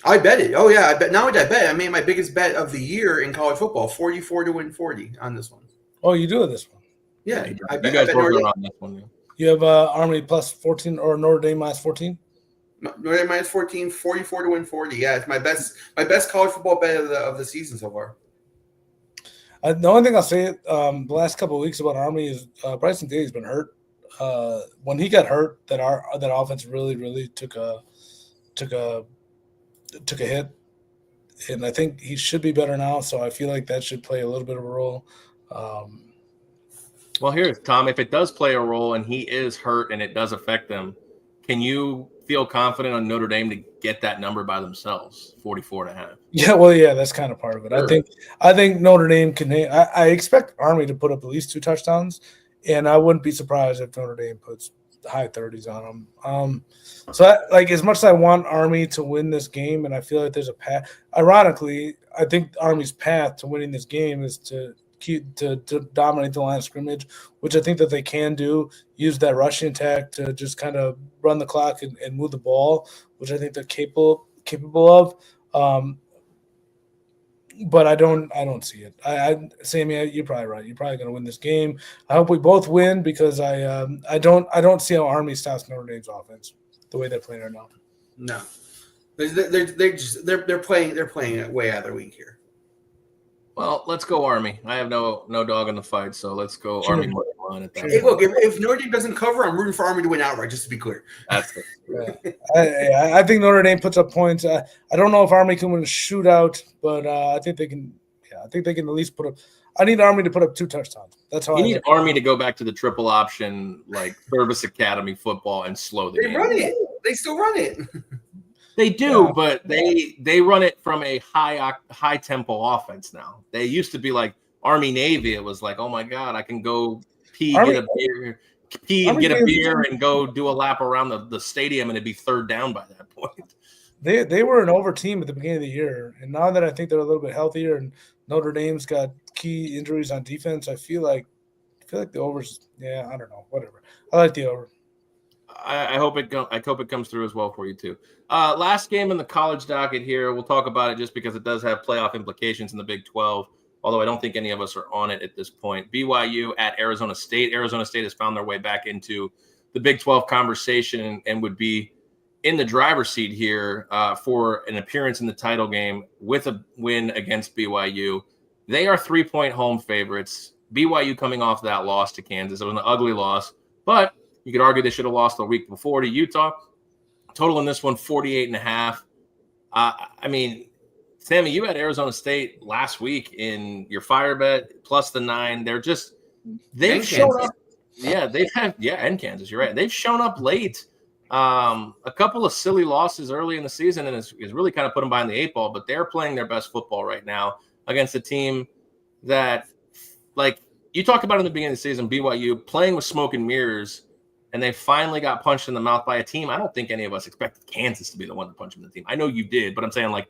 I bet it. Oh, yeah. I bet. Not only did I bet, I made my biggest bet of the year in college football, 44 to win 40 on this one. Oh, you do this one? Yeah. You guys both are on this one. Yeah. You have Army plus 14 or Notre Dame minus 14? Notre Dame minus 14, 44 to win 40. Yeah, it's my best college football bet of the season so far. The only thing I'll say the last couple of weeks about Army is Bryson Daly's been hurt. When he got hurt, that offense really took a hit, and I think he should be better now. So I feel like that should play a little bit of a role. Well, here's Tom. If it does play a role and he is hurt and it does affect them, can you feel confident on Notre Dame to get that number by themselves, 44.5? Yeah, well, yeah, that's kind of part of it. Sure. I think Notre Dame can. I expect Army to put up at least 2 touchdowns, and I wouldn't be surprised if Notre Dame puts high 30s on them. As much as I want Army to win this game, and I feel like there's a path. Ironically, I think Army's path to winning this game is to dominate the line of scrimmage, which I think that they can do. Use that rushing attack to just kind of run the clock and move the ball, which I think they're capable of. But I don't see it. Sammy, you're probably right. You're probably going to win this game. I hope we both win because I don't see how Army stops Notre Dame's offense the way they're playing right now. No, they're playing it way out of their league here. Well, let's go Army. I have no dog in the fight, so let's go Army money line at that. Hey, look, if Notre Dame doesn't cover, I'm rooting for Army to win outright, just to be clear. That's it. I think Notre Dame puts up points. I don't know if Army can win a shootout, but I think they can. Yeah, I think they can at least put up. I need Army to put up 2 touchdowns. That's how you need Army to go back to the triple option, like Service Academy football, and slow the game. They run it. They still run it. They do, yeah, but they run it from a high tempo offense now. They used to be like Army Navy. It was like, oh my God, I can go get a beer and go do a lap around the stadium, and it'd be 3rd down by that point. They were an over team at the beginning of the year, and now that I think they're a little bit healthier and Notre Dame's got key injuries on defense, I feel like the overs. Yeah, I don't know, whatever. I like the over. I hope it comes through as well for you too. Last game in the college docket here. We'll talk about it just because it does have playoff implications in the Big 12, although I don't think any of us are on it at this point. BYU at Arizona State. Arizona State has found their way back into the Big 12 conversation and would be in the driver's seat here for an appearance in the title game with a win against BYU. They are 3-point home favorites. BYU coming off that loss to Kansas. It was an ugly loss, but you could argue they should have lost the week before to Utah. Total in this one, 48.5. I mean, Sammy, you had Arizona State last week in your fire bet plus the 9. They've showed up. and Kansas. You're right. They've shown up late. A couple of silly losses early in the season, and it's really kind of put them behind the 8 ball. But they're playing their best football right now against a team that, like you talked about in the beginning of the season, BYU playing with smoke and mirrors, and they finally got punched in the mouth by a team. I don't think any of us expected Kansas to be the one to punch in the team. I know you did, but I'm saying like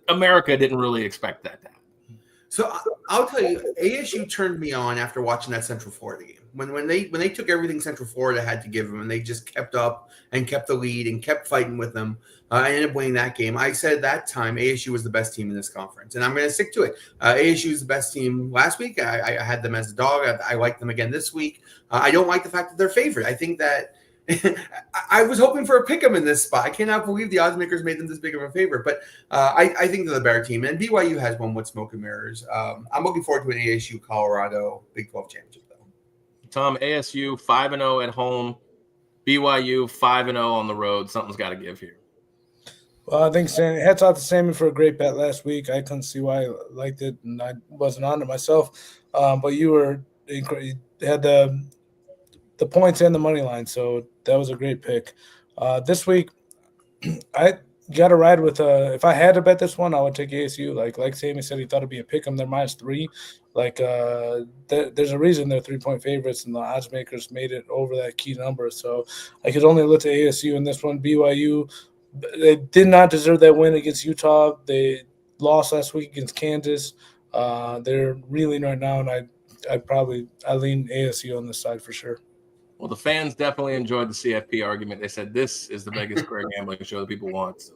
America didn't really expect that to happen. So I'll tell you, ASU turned me on after watching that Central Florida game. When they took everything Central Florida had to give them, and they just kept up and kept the lead and kept fighting with them, I ended up winning that game. I said at that time ASU was the best team in this conference, and I'm going to stick to it. ASU is the best team last week. I had them as a dog. I like them again this week. I don't like the fact that they're favored. I think that I was hoping for a pick 'em in this spot. I cannot believe the odds makers made them this big of a favorite, but I think they're the better team. And BYU has one with smoke and mirrors. I'm looking forward to an ASU Colorado Big 12 championship, though. Tom, ASU 5-0 at home, BYU 5-0 on the road. Something's got to give here. Well, I think hats off to Sammy for a great bet last week. I couldn't see why I liked it, and I wasn't on it myself. But you had the points and the money line, so that was a great pick. This week, I got to ride with if I had to bet this one, I would take ASU. Like Sammy said, he thought it'd be a pick 'em. They're -3. There's a reason they're 3-point favorites, and the odds makers made it over that key number. So I could only look to ASU in this one. BYU, they did not deserve that win against Utah. They lost last week against Kansas. They're reeling right now, and I lean ASU on this side for sure. Well, the fans definitely enjoyed the CFP argument. They said this is the Vegas Square gambling show that people want. So.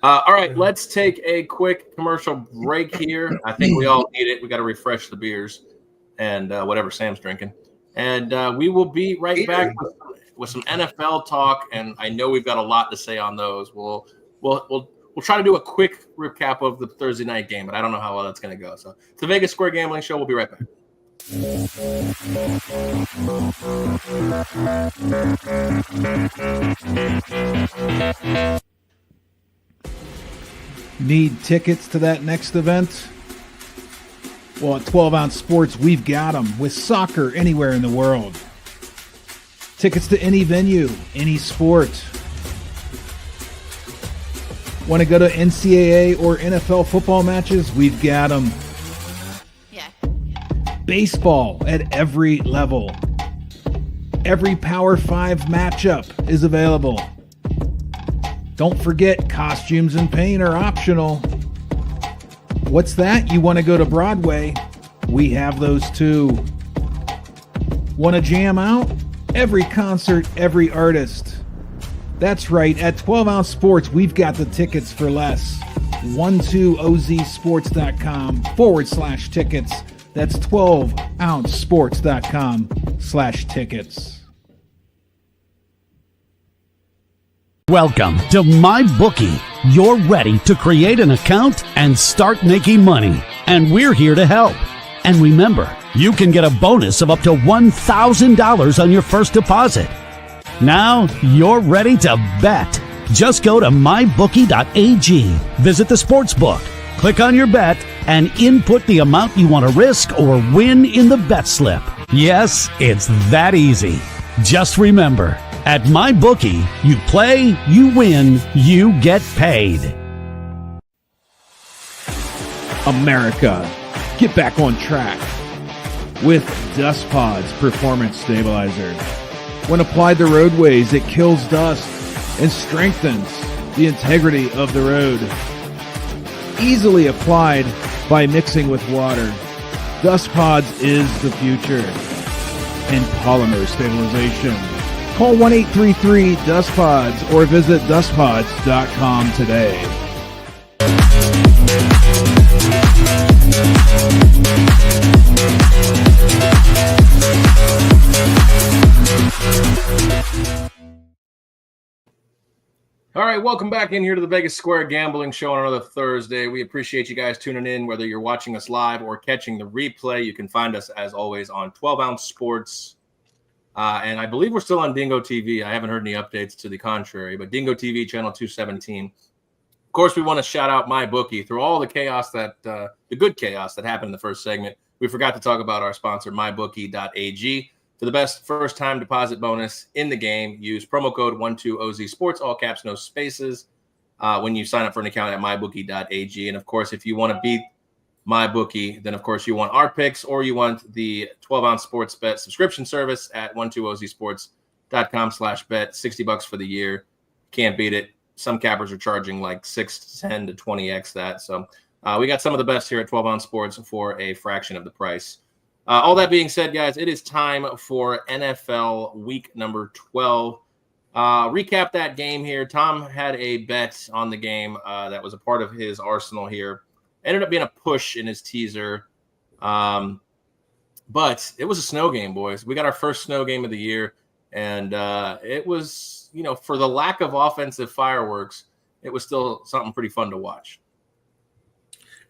All right, let's take a quick commercial break here. I think we all need it. We got to refresh the beers and whatever Sam's drinking. And we will be right back with some NFL talk. And I know we've got a lot to say on those. We'll try to do a quick recap of the Thursday night game, but I don't know how well that's going to go. So it's the Vegas Square Gambling Show. We'll be right back. Need tickets to that next event? Well, at 12 Ounce Sports, we've got them with soccer anywhere in the world. Tickets to any venue, any sport. Want to go to NCAA or NFL football matches? We've got them. Baseball at every level. Every Power 5 matchup is available. Don't forget, costumes and paint are optional. What's that? You want to go to Broadway? We have those too. Want to jam out? Every concert, every artist. That's right, at 12 Ounce Sports, we've got the tickets for less. 12ozsports.com/tickets. That's 12ouncesports.com/tickets. Welcome to MyBookie. You're ready to create an account and start making money. And we're here to help. And remember, you can get a bonus of up to $1,000 on your first deposit. Now you're ready to bet. Just go to mybookie.ag, visit the sportsbook, click on your bet, and input the amount you want to risk or win in the bet slip. Yes, it's that easy. Just remember, at MyBookie, you play, you win, you get paid. America, get back on track with Dust Pod's Performance Stabilizer. When applied to roadways, it kills dust and strengthens the integrity of the road. Easily applied by mixing with water. Dust Pods is the future. And polymer stabilization. Call 1-833-DUST-PODS or visit dustpods.com today. All right, welcome back in here to the Vegas Square Gambling Show on another Thursday. We appreciate you guys tuning in, whether you're watching us live or catching the replay. You can find us, as always, on 12 Ounce Sports. And I believe we're still on Dingo TV. I haven't heard any updates to the contrary, but Dingo TV, channel 217. Of course, we want to shout out MyBookie through all the chaos the good chaos that happened in the first segment. we forgot to talk about our sponsor, mybookie.ag. For the best first-time deposit bonus in the game, use promo code 12OZSports, all caps, no spaces, when you sign up for an account at mybookie.ag. And, of course, if you want to beat MyBookie, then, of course, you want our picks or you want the 12-ounce sports bet subscription service at 12OZSports.com/bet, $60 for the year. Can't beat it. Some cappers are charging like 6, 10 to 20x that. So we got some of the best here at 12-ounce sports for a fraction of the price. All that being said, guys, it is time for NFL week number 12. Recap that game here. Tom had a bet on the game that was a part of his arsenal here. Ended up being a push in his teaser. But it was a snow game, boys. We got our first snow game of the year. And it was, for the lack of offensive fireworks, it was still something pretty fun to watch.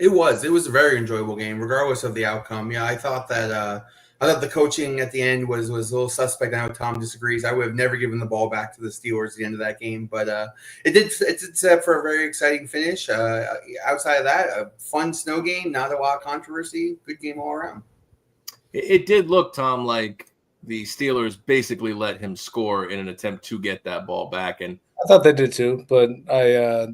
It was a very enjoyable game, regardless of the outcome. Yeah, I thought the coaching at the end was a little suspect. I know Tom disagrees. I would have never given the ball back to the Steelers at the end of that game, but it did set for a very exciting finish. Outside of that, a fun snow game, not a lot of controversy, good game all around. It did look, Tom, like the Steelers basically let him score in an attempt to get that ball back, and I thought they did too, but I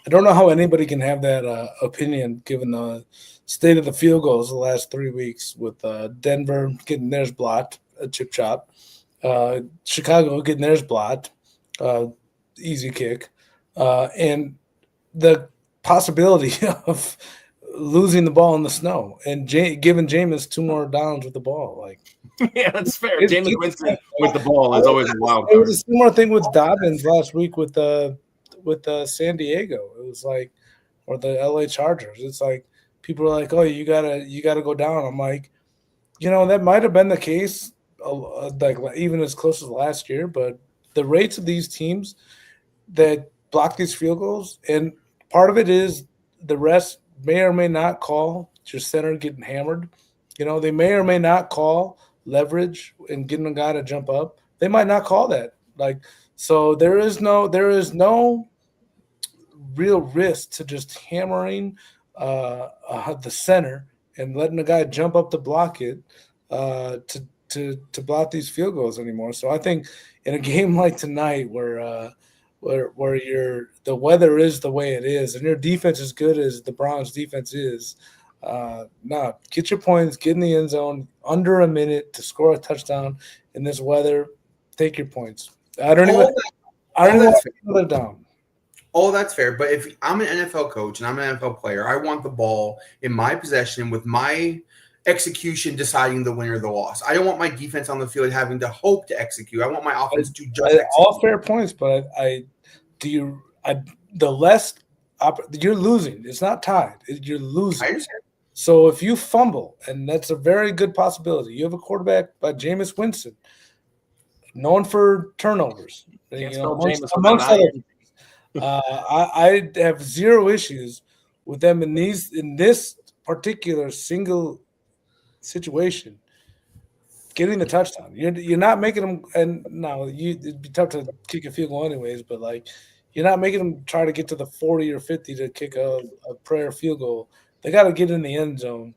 don't know how anybody can have that opinion given the state of the field goals the last 3 weeks with Denver getting theirs blocked, a chip chop, Chicago getting theirs blocked, easy kick, and the possibility of losing the ball in the snow and giving Jameis 2 more downs with the ball. Like, yeah, that's fair. Jameis Winston with the ball is always a wild card. It card. was a similar thing with Dobbins last week with San Diego. It was like, or the LA Chargers. It's like people are like, "Oh, you gotta go down." I'm like, that might have been the case, like even as close as last year. But the rates of these teams that block these field goals, and part of it is the rest may or may not call your center getting hammered. They may or may not call leverage and getting a guy to jump up. They might not call that. So there is no real risk to just hammering the center and letting the guy jump up to block it to block these field goals anymore. So I think in a game like tonight where the weather is the way it is and your defense as good as the Browns defense is, get your points, get in the end zone under a minute to score a touchdown in this weather. Take your points. I don't even want to live down. Oh, that's fair. But if I'm an NFL coach and I'm an NFL player, I want the ball in my possession with my execution deciding the winner or the loss. I don't want my defense on the field having to hope to execute. I want my offense to just execute. All fair points, but you're losing. It's not tied. You're losing. I understand. So if you fumble, and that's a very good possibility, you have a quarterback by Jameis Winston, known for turnovers. Amongst other things. I have zero issues with them in this particular single situation getting the touchdown. You're not making them, and no, it'd be tough to kick a field goal anyways, but you're not making them try to get to the 40 or 50 to kick a prayer field goal. They got to get in the end zone.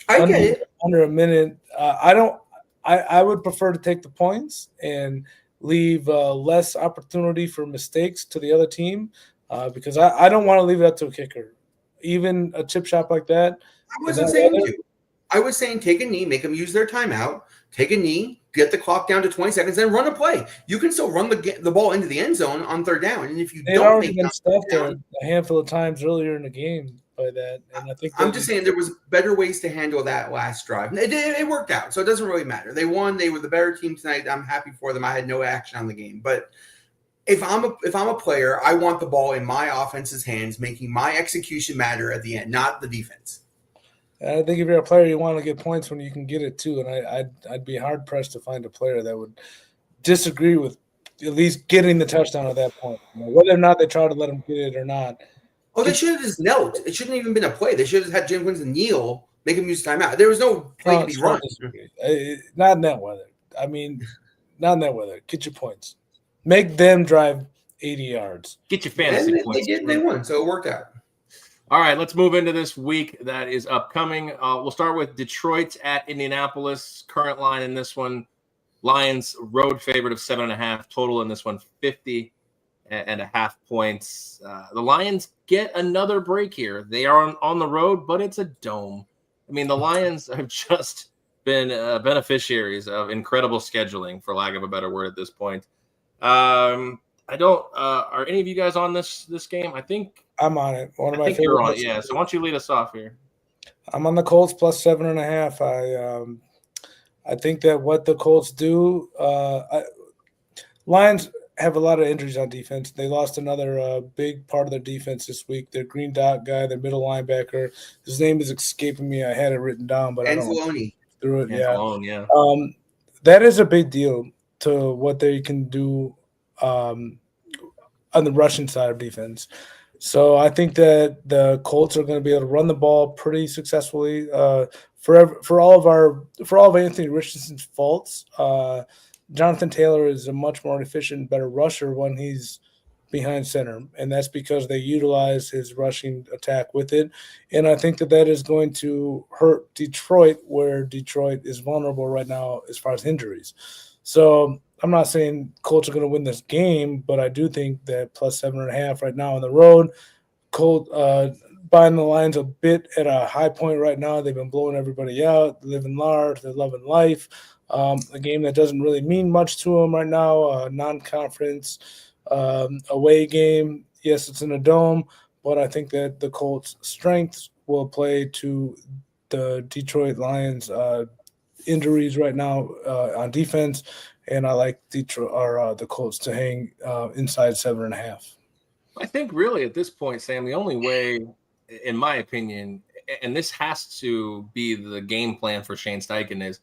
I get it. Under a minute. I would prefer to take the points and leave less opportunity for mistakes to the other team because I don't want to leave it up to a kicker. Even a chip shot like that. I wasn't saying you. I was saying take a knee, make them use their timeout, take a knee, get the clock down to 20 seconds, then run a play. You can still run the ball into the end zone on third down. And if you don't already been stuffed there a handful of times earlier in the game by that. And I think I'm just saying there was better ways to handle that last drive. It worked out, so it doesn't really matter. They won. They were the better team tonight. I'm happy for them. I had no action on the game. But if I'm a player, I want the ball in my offense's hands, making my execution matter at the end, not the defense. I think if you're a player, you want to get points when you can get it too. And I'd be hard pressed to find a player that would disagree with at least getting the touchdown at that point. Whether or not they try to let him get it or not. Oh, they should have just knelt. It shouldn't have even been a play. They should have had James Winston kneel, make him use timeout. There was no play to be run. Not in that weather. I mean, not in that weather. Get your points. Make them drive 80 yards. Get your fantasy points. They won, so it worked out. All right, let's move into this week that is upcoming. We'll start with Detroit at Indianapolis. Current line in this one, Lions road favorite of 7.5. Total in this one, 50.5 points. The Lions get another break here. They are on the road, but it's a dome. I mean, the Lions have just been beneficiaries of incredible scheduling, for lack of a better word at this point. I don't. Are any of you guys on this game? I think I'm on it. One of my I think favorite. you're on it. Yeah. So why don't you lead us off here? I'm on the Colts plus 7.5. I think that what the Colts do, Lions have a lot of injuries on defense. They lost another big part of their defense this week. Their green dot guy, their middle linebacker, his name is escaping me. I had it written down, but I don't know through it. Yeah. That is a big deal to what they can do on the rushing side of defense. So I think that the Colts are going to be able to run the ball pretty successfully. For all of Anthony Richardson's faults, Jonathan Taylor is a much more efficient, better rusher when he's behind center, and that's because they utilize his rushing attack with it. And I think that is going to hurt Detroit, where Detroit is vulnerable right now as far as injuries. So I'm not saying Colts are going to win this game, but I do think that plus 7.5 right now on the road. Colt buying the Lions a bit at a high point right now. They've been blowing everybody out, living large, they're loving life. A game that doesn't really mean much to them right now, non-conference away game. Yes, it's in a dome, but I think that the Colts' strengths will play to the Detroit Lions' injuries right now on defense, and I like the Colts to hang inside 7.5. I think really at this point, Sam, the only way, in my opinion, and this has to be the game plan for Shane Steichen, is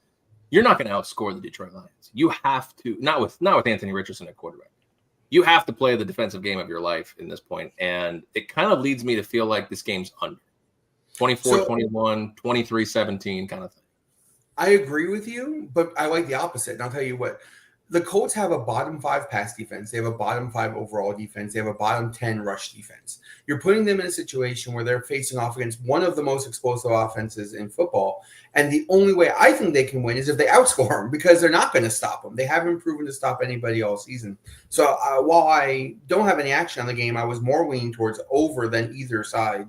you're not going to outscore the Detroit Lions. You have to, not with Anthony Richardson at quarterback. You have to play the defensive game of your life in this point, and it kind of leads me to feel like this game's under 24-21, 23-17 kind of thing. I agree with you, but I like the opposite. And I'll tell you what. The Colts have a bottom 5 pass defense. They have a bottom 5 overall defense. They have a bottom 10 rush defense. You're putting them in a situation where they're facing off against one of the most explosive offenses in football. And the only way I think they can win is if they outscore them, because they're not going to stop them. They haven't proven to stop anybody all season. So while I don't have any action on the game, I was more leaning towards over than either side.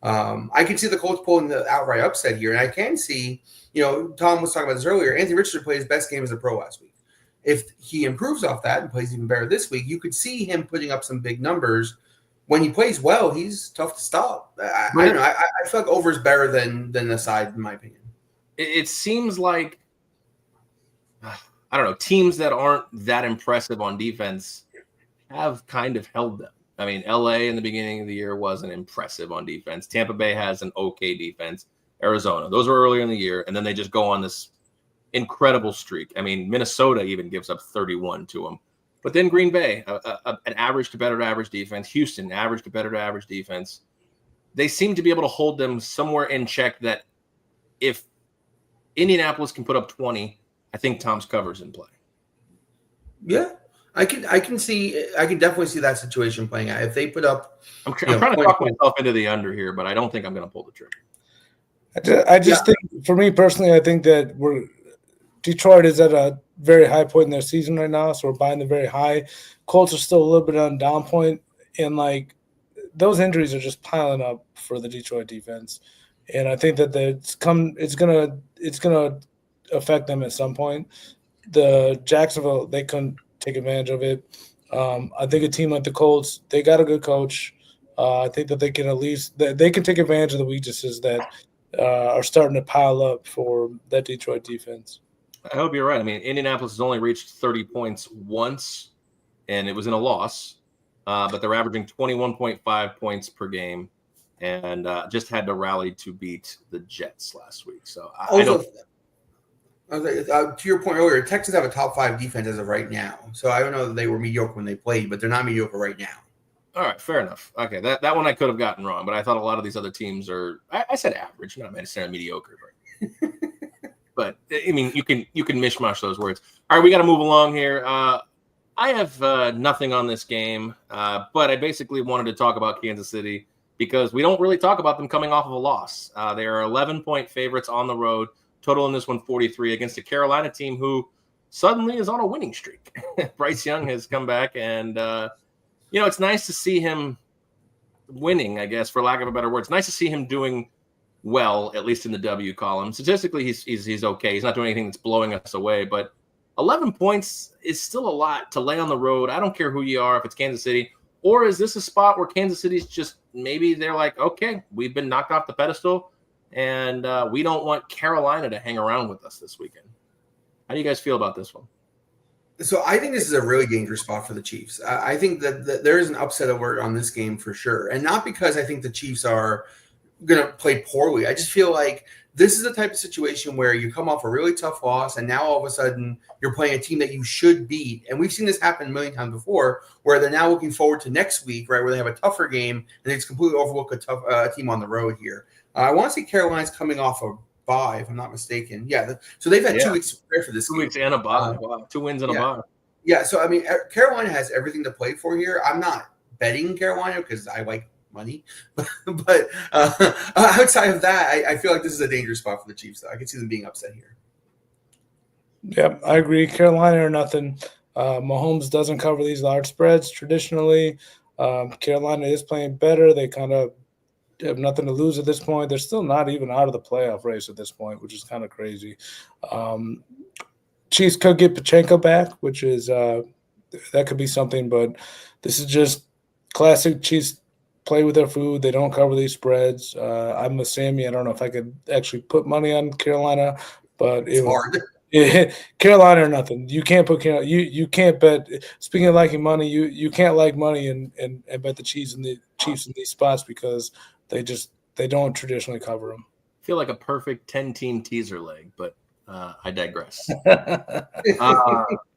I can see the Colts pulling the outright upset here. And I can see, Tom was talking about this earlier, Anthony Richardson played his best game as a pro last week. If he improves off that and plays even better this week, you could see him putting up some big numbers. When he plays well, he's tough to stop. I don't know. I feel like over is better than the side, in my opinion. It seems like, I don't know, teams that aren't that impressive on defense have kind of held them. I mean, LA in the beginning of the year wasn't impressive on defense. Tampa Bay has an okay defense. Arizona, those were earlier in the year, and then they just go on this incredible streak. I mean, Minnesota even gives up 31 to them. But then Green Bay, an average to better to average defense. Houston, average to better to average defense. They seem to be able to hold them somewhere in check that if Indianapolis can put up 20, I think Tom's cover's in play. Yeah, I can definitely see that situation playing out. If they put up, I'm trying to talk myself into the under here, but I don't think I'm going to pull the trigger. I just think, for me personally, I think that Detroit is at a very high point in their season right now, so we're buying the very high. Colts are still a little bit on down point, and those injuries are just piling up for the Detroit defense, and I think that it's gonna affect them at some point. The Jacksonville, they couldn't take advantage of it. I think a team like the Colts, they got a good coach. I think that they can they can take advantage of the weaknesses that are starting to pile up for that Detroit defense. I hope you're right. I mean, Indianapolis has only reached 30 points once, and it was in a loss. But they're averaging 21.5 points per game, and just had to rally to beat the Jets last week. So to your point earlier, Texans have a top 5 defense as of right now. So I don't know that they were mediocre when they played, but they're not mediocre right now. All right, fair enough. Okay, that one I could have gotten wrong, but I thought a lot of these other teams are. I said average, not necessarily mediocre. Right? But I mean, you can mishmash those words. All right, we got to move along here. I have nothing on this game, but I basically wanted to talk about Kansas City because we don't really talk about them coming off of a loss. They are 11-point favorites on the road, total in this one 43 against a Carolina team who suddenly is on a winning streak. Bryce Young has come back, and it's nice to see him winning, I guess, for lack of a better word. It's nice to see him doing well, at least in the W column. Statistically, he's okay. He's not doing anything that's blowing us away, but 11 points is still a lot to lay on the road. I don't care who you are, if it's Kansas City, or is this a spot where Kansas City's just maybe they're like, okay, we've been knocked off the pedestal, and we don't want Carolina to hang around with us this weekend. How do you guys feel about this one? So I think this is a really dangerous spot for the Chiefs. I think that there is an upset alert on this game for sure, and not because I think the Chiefs are going to play poorly. I just feel like this is the type of situation where you come off a really tough loss, and now all of a sudden you're playing a team that you should beat. And we've seen this happen a million times before, where they're now looking forward to next week, right, where they have a tougher game, and they just completely overlook a tough team on the road here. I want to say Carolina's coming off a bye, if I'm not mistaken. Yeah, so they've had 2 weeks to prepare for this. 2 weeks and a bye. Wow, 2 wins and a bye. Yeah, so I mean, Carolina has everything to play for here. I'm not betting Carolina because I like money, but outside of that, I feel like this is a dangerous spot for the Chiefs. Though I can see them being upset here. Yeah, I agree. Carolina or nothing. Mahomes doesn't cover these large spreads traditionally. Carolina is playing better. They kind of have nothing to lose at this point. They're still not even out of the playoff race at this point, which is kind of crazy. Chiefs could get Pachenko back, which is that could be something, but this is just classic Chiefs play with their food. They don't cover these spreads. I'm a Sammy. I don't know if I could actually put money on Carolina, but it's hard. Carolina or nothing. You can't put Carolina. You can't bet. Speaking of liking money, you can't like money and bet the Chiefs in these spots because they don't traditionally cover them. I feel like a perfect 10-team teaser leg, but I digress. There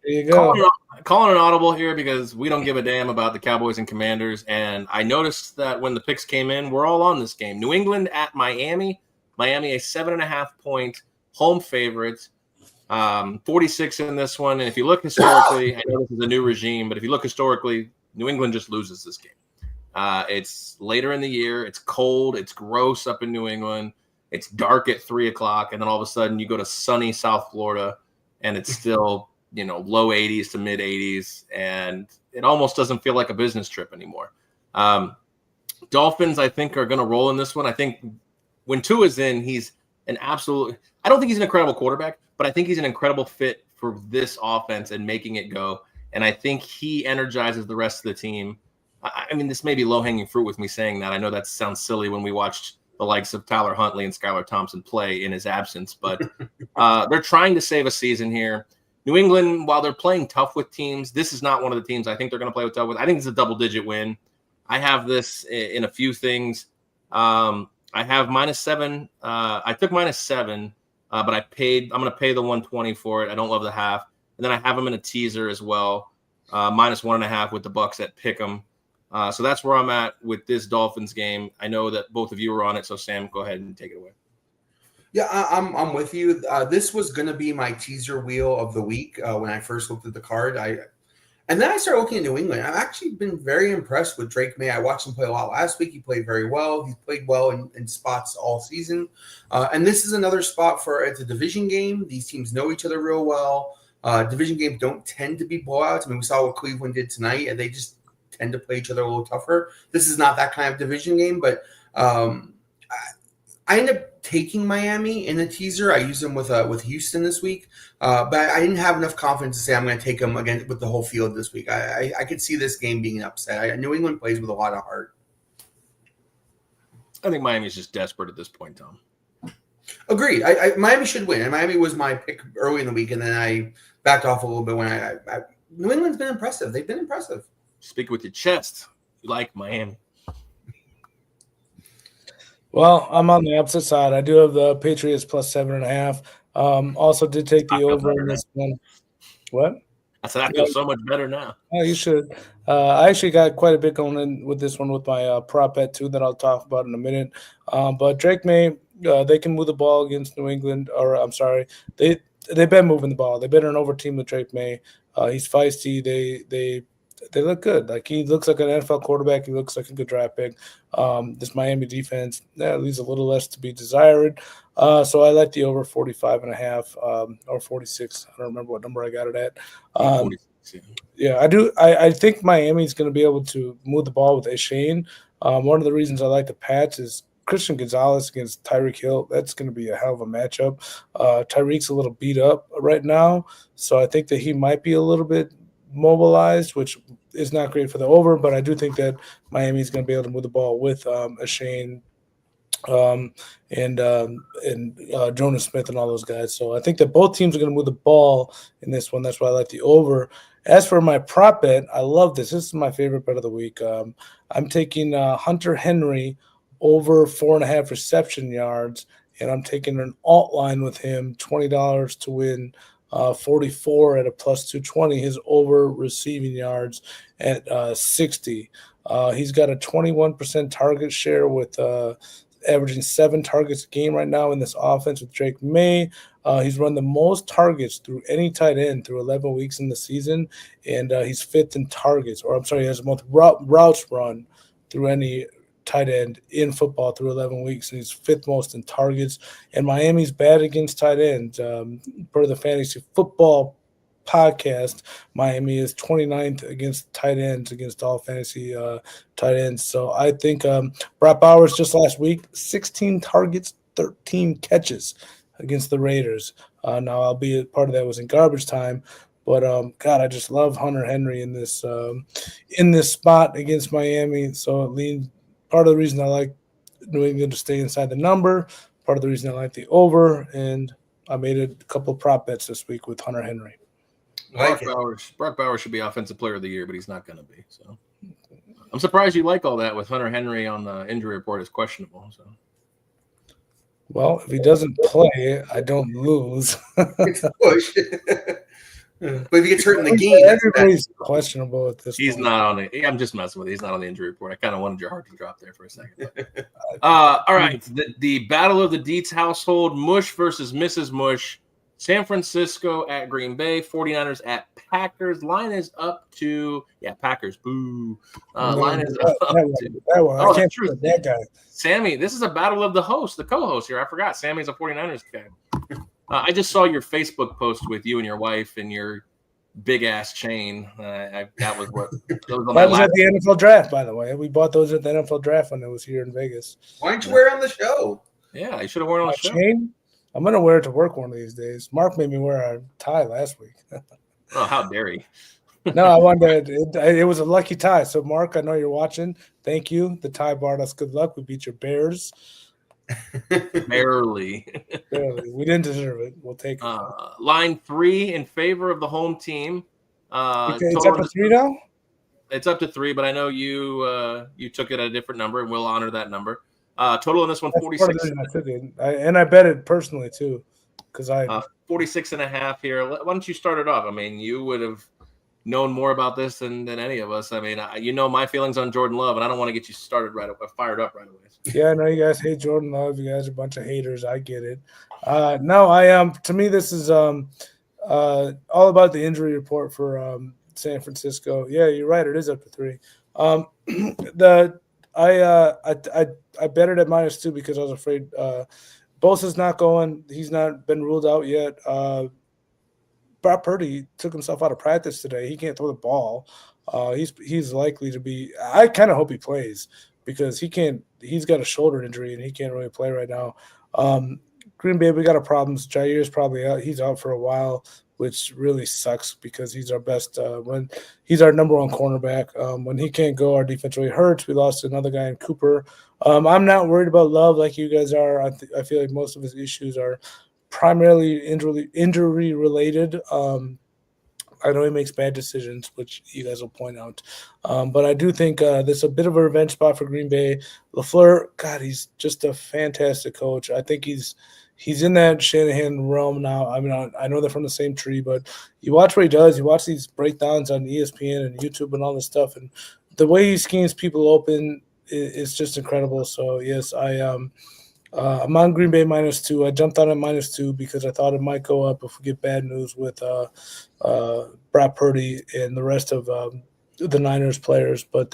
you go. Calling an audible here because we don't give a damn about the Cowboys and Commanders. And I noticed that when the picks came in, we're all on this game. New England at Miami. Miami, a 7.5-point home favorite. 46 in this one. And if you look historically, I know this is a new regime, but if you look historically, New England just loses this game. It's later in the year. It's cold. It's gross up in New England. It's dark at 3:00, and then all of a sudden you go to sunny South Florida, and it's still, low 80s to mid 80s, and it almost doesn't feel like a business trip anymore. Dolphins, I think, are going to roll in this one. I think when Tua's in, he's an absolute – I don't think he's an incredible quarterback, but I think he's an incredible fit for this offense and making it go, and I think he energizes the rest of the team. I mean, this may be low-hanging fruit with me saying that. I know that sounds silly when we watched – the likes of Tyler Huntley and Skylar Thompson play in his absence, but they're trying to save a season here. New England, while they're playing tough with teams, this is not one of the teams I think they're going to play with tough with. I think it's a double-digit win. I have this in a few things. I have -7. I took -7, but I'm going to pay the 120 for it. I don't love the half. And then I have them in a teaser as well, -1.5 with the Bucks at Pick'em. So that's where I'm at with this Dolphins game. I know that both of you were on it, so Sam, go ahead and take it away. Yeah, I'm with you. This was going to be my teaser wheel of the week when I first looked at the card. And then I started looking at New England. I've actually been very impressed with Drake May. I watched him play a lot last week. He played very well. He's played well in spots all season. And this is another spot it's a division game. These teams know each other real well. Division games don't tend to be blowouts. I mean, we saw what Cleveland did tonight, and they just tend to play each other a little tougher. This is not that kind of division game, but I ended up taking Miami in a teaser. I used them with Houston this week, but I didn't have enough confidence to say I'm going to take them again with the whole field this week. I could see this game being an upset. New England plays with a lot of heart. I think Miami's just desperate at this point, Tom. Agreed. Miami should win, and Miami was my pick early in the week, and then I backed off a little bit when New England's been impressive. They've been impressive. Speak with your chest. You like Miami. Well, I'm on the opposite side. I do have the Patriots plus 7.5. Also did take the over in this one. What? I said I feel so much better now. Oh, you should. I actually got quite a bit going in with this one with my prop bet too that I'll talk about in a minute. But Drake May, they can move the ball against New England. Or I'm sorry, they've been moving the ball. They've been an over team with Drake May. He's feisty. They they look good. Like, he looks like an NFL quarterback. He looks like a good draft pick. This Miami defense leaves a little less to be desired. So I like the over 45.5 or 46. I don't remember what number I got it at. 46, yeah, I do. I think Miami's going to be able to move the ball with Shane. One of the reasons I like the Pats is Christian Gonzalez against Tyreek Hill. That's going to be a hell of a matchup. Tyreek's a little beat up right now, so I think that he might be a little bit mobilized, which is not great for the over. But I do think that Miami's going to be able to move the ball with Shane and Jonas Smith and all those guys. So I think that both teams are going to move the ball in this one. That's why I like the over. As for my prop bet, I love this. This is my favorite bet of the week. I'm taking Hunter Henry over 4.5 reception yards, and I'm taking an alt line with him, $20 to win 44 at a plus 220. His over receiving yards at 60. He's got a 21% target share with averaging 7 targets a game right now in this offense with Drake May. He's run the most targets through any tight end through 11 weeks in the season, and he's 5th in targets. Or I'm sorry, he has the most routes run through any tight end in football through 11 weeks, and he's 5th most in targets. And Miami's bad against tight ends. Per the Fantasy Football podcast, Miami is 29th against tight ends, against all fantasy tight ends. So I think Brock Bowers just last week, 16 targets, 13 catches against the Raiders. Now, albeit part of that was in garbage time, but God, I just love Hunter Henry in this spot against Miami. So it leans. Part of the reason I like New England to stay inside the number, part of the reason I like the over, and I made a couple of prop bets this week with Hunter Henry. Brock Bowers should be Offensive Player of the Year, but he's not going to be. So I'm surprised you like all that with Hunter Henry on the injury report as questionable. So, well, if he doesn't play, I don't lose. It's a push. But if he gets hurt in the game, everybody's questionable at this he's point. not on it. I'm just messing with you. He's not on the injury report. I kind of wanted your heart to drop there for a second. All right. The battle of the Dietz household, Mush versus Mrs. Mush. San Francisco at Green Bay, 49ers at Packers. Line is up to Packers. Boo. Line is up to that one. I can't true that guy. Sammy, this is a battle of the co-host here. I forgot. Sammy's a 49ers guy. I just saw your Facebook post with you and your wife and your big ass chain. That was what. That was at the NFL draft, by the way. We bought those at the NFL draft when it was here in Vegas. Why don't you wear it on the show? Yeah, you should have worn it on the show. Chain? I'm gonna wear it to work one of these days. Mark made me wear a tie last week. Oh, how dare he? No, I wanted it was a lucky tie. So, Mark, I know you're watching. Thank you. The tie brought us good luck. We beat your Bears. Barely. We didn't deserve it. We'll take it. Line 3 in favor of the home team. It's up to 3 now? It's up to 3, but I know you took it at a different number, and we'll honor that number. Total in this one, 46. I bet it personally, too, because 46.5 here. Why don't you start it off? I mean, you would have known more about this than any of us. I mean, you know my feelings on Jordan Love, and I don't want to get you fired up right away. Yeah, I know you guys hate Jordan Love. You guys are a bunch of haters. I get it. No, to me, this is all about the injury report for San Francisco. Yeah, you're right. It is up to 3. I bet it at -2 because I was afraid Bosa's not going. He's not been ruled out yet. Brock Purdy took himself out of practice today. He can't throw the ball. He's likely to be. I kind of hope he plays because he can't. He's got a shoulder injury and he can't really play right now. Green Bay, we got our problems. Jair's probably out. He's out for a while, which really sucks because he's our best. When he's our number 1 cornerback. When he can't go, our defense really hurts. We lost another guy in Cooper. I'm not worried about Love like you guys are. I feel like most of his issues are primarily injury related. I know he makes bad decisions, which you guys will point out. But I do think this is a bit of a revenge spot for Green Bay. LaFleur, God, he's just a fantastic coach. I think he's in that Shanahan realm now. I mean, I know they're from the same tree, but you watch what he does. You watch these breakdowns on ESPN and YouTube and all this stuff, and the way he schemes people open is just incredible. So, yes, I'm on Green Bay -2. I jumped on it -2 because I thought it might go up if we get bad news with Brock Purdy and the rest of the Niners players, but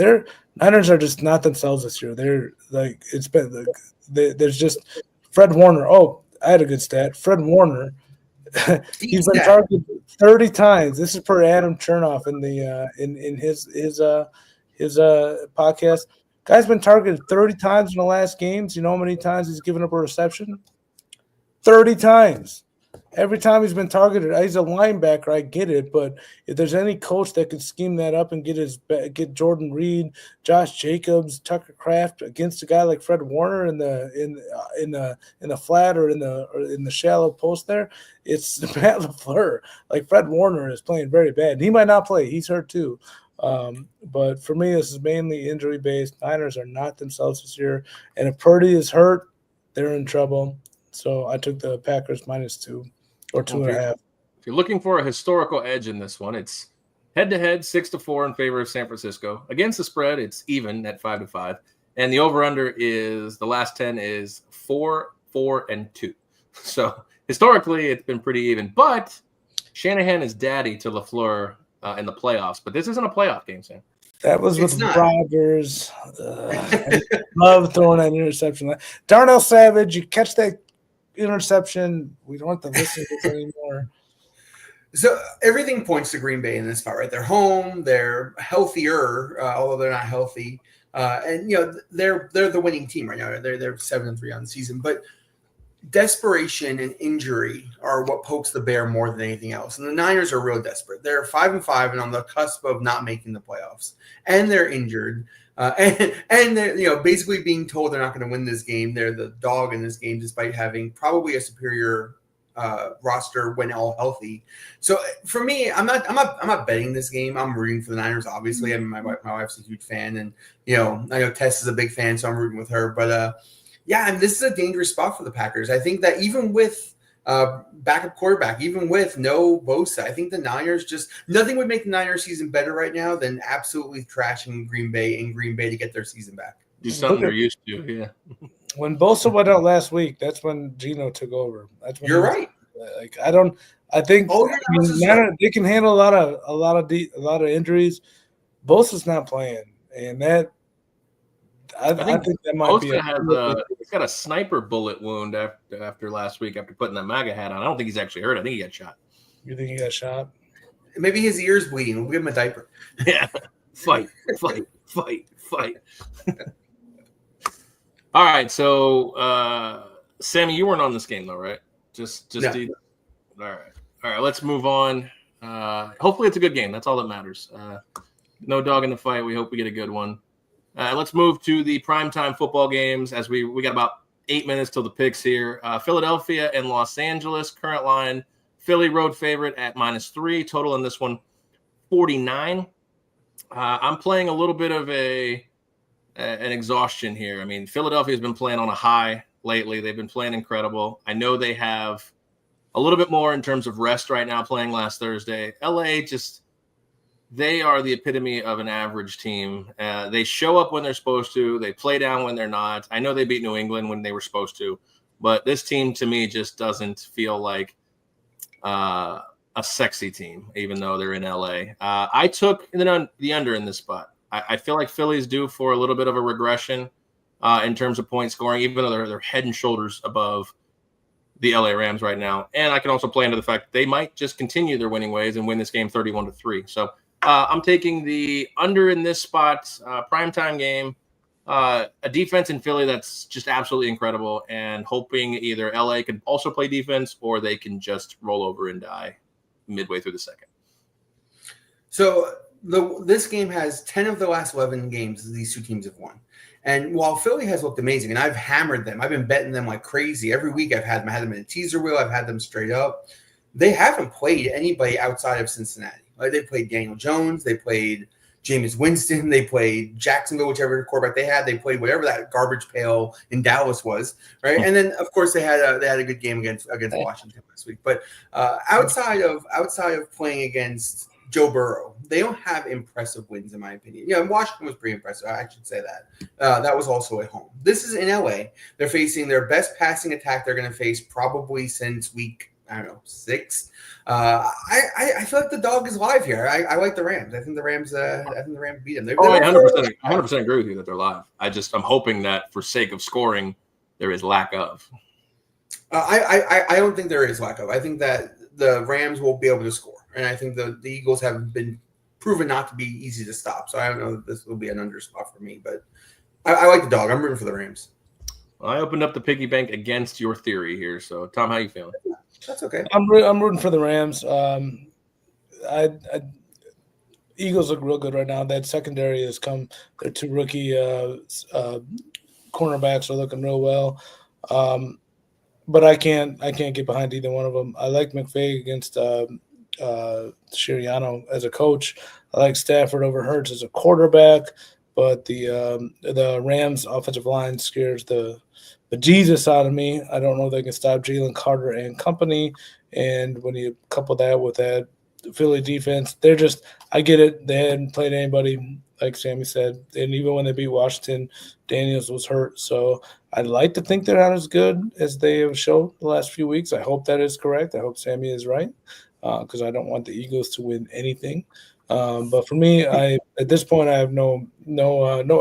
Niners are just not themselves this year. They're like it's been there's just Fred Warner. Oh, I had a good stat. Fred Warner. He's been targeted 30 times. This is per Adam Chernoff in the in his podcast. Guy's been targeted 30 times in the last games. You know how many times he's given up a reception? 30 times. Every time he's been targeted, he's a linebacker. I get it, but if there's any coach that could scheme that up and get Jordan Reed, Josh Jacobs, Tucker Kraft against a guy like Fred Warner in the flat or in the shallow post there, it's Matt LaFleur. Like Fred Warner is playing very bad. He might not play; he's hurt too. But for me, this is mainly injury based. Niners are not themselves this year, and if Purdy is hurt, they're in trouble. So I took the Packers -2 or 2.5. If you're looking for a historical edge in this one, it's head-to-head 6-4 in favor of San Francisco. Against the spread, it's even at 5-5. And the over-under is the last 10 is 4, 4, and 2. So historically, it's been pretty even. But Shanahan is daddy to LaFleur in the playoffs. But this isn't a playoff game, Sam. That was with Rodgers. I love throwing that interception. Darnell Savage, you catch that interception. We don't have to listen to this anymore. So everything points to Green Bay in this spot, right? They're home. They're healthier, although they're not healthy. And they're the winning team right now. They're 7-3 on the season. But desperation and injury are what pokes the bear more than anything else. And the Niners are real desperate. They're 5-5 and on the cusp of not making the playoffs. And they're injured. And they're basically being told they're not going to win this game. They're the dog in this game, despite having probably a superior roster when all healthy. So for me, I'm not betting this game. I'm rooting for the Niners. Obviously, I mean my wife's a huge fan, and I know Tess is a big fan, so I'm rooting with her. But and this is a dangerous spot for the Packers. I think that even with backup quarterback, even with no Bosa, I think the Niners nothing would make the Niners season better right now than absolutely trashing Green Bay to get their season back. Do something they're used to, yeah. When Bosa went out last week, that's when Geno took over. You're right. Like I think they can handle a lot of injuries. Bosa's not playing, and that I think that might be. He's got a sniper bullet wound after last week after putting that MAGA hat on. I don't think he's actually hurt. I think he got shot. You think he got shot? Maybe his ear's bleeding. We'll give him a diaper. Yeah. Fight. All right. So, Sammy, you weren't on this game though, right? No. All right. Let's move on. Hopefully it's a good game. That's all that matters. No dog in the fight. We hope we get a good one. Let's move to the primetime football games as we got about 8 minutes till the picks here. Philadelphia and Los Angeles, current line. Philly road favorite at -3. Total in this one, 49. I'm playing a little bit of an exhaustion here. I mean, Philadelphia's been playing on a high lately. They've been playing incredible. I know they have a little bit more in terms of rest right now playing last Thursday. LA they are the epitome of an average team. They show up when they're supposed to. They play down when they're not. I know they beat New England when they were supposed to, but this team to me just doesn't feel like a sexy team, even though they're in LA. I took the under in this spot. I feel like Philly's due for a little bit of a regression in terms of point scoring, even though they're head and shoulders above the LA Rams right now. And I can also play into the fact they might just continue their winning ways and win this game 31-3. So I'm taking the under in this spot, primetime game, a defense in Philly that's just absolutely incredible, and hoping either LA can also play defense or they can just roll over and die midway through the second. So this game has 10 of the last 11 games these two teams have won. And while Philly has looked amazing, and I've hammered them, I've been betting them like crazy. Every week I've had them. I had them in a teaser wheel. I've had them straight up. They haven't played anybody outside of Cincinnati. Like they played Daniel Jones. They played Jameis Winston. They played Jacksonville, whichever quarterback they had. They played whatever that garbage pail in Dallas was, right? And then, of course, they had a good game against Washington last week. But outside of playing against Joe Burrow, they don't have impressive wins, in my opinion. Washington was pretty impressive. I should say that. That was also at home. This is in LA. They're facing their best passing attack they're going to face probably since week I don't know, 6. I feel like the dog is live here. I like the Rams. I think the Rams beat them. I 100% agree with you that they're live. I'm hoping that for sake of scoring, there is lack of. I don't think there is lack of. I think that the Rams will be able to score, and I think the Eagles have been proven not to be easy to stop. So I don't know if this will be an under spot for me, but I like the dog. I'm rooting for the Rams. Well, I opened up the piggy bank against your theory here. So, Tom, how you feeling? That's okay. I'm rooting for the Rams. Eagles look real good right now. That secondary has come. Their 2 rookie cornerbacks are looking real well. But I can't get behind either one of them. I like McVay against Sirianni as a coach. I like Stafford over Hurts as a quarterback. But the Rams offensive line scares the Jesus out of me. I don't know if they can stop Jalen Carter and company. And when you couple that with that Philly defense, I get it. They hadn't played anybody, like Sammy said. And even when they beat Washington, Daniels was hurt. So I'd like to think they're not as good as they have shown the last few weeks. I hope that is correct. I hope Sammy is right because I don't want the Eagles to win anything. But for me, at this point, I have no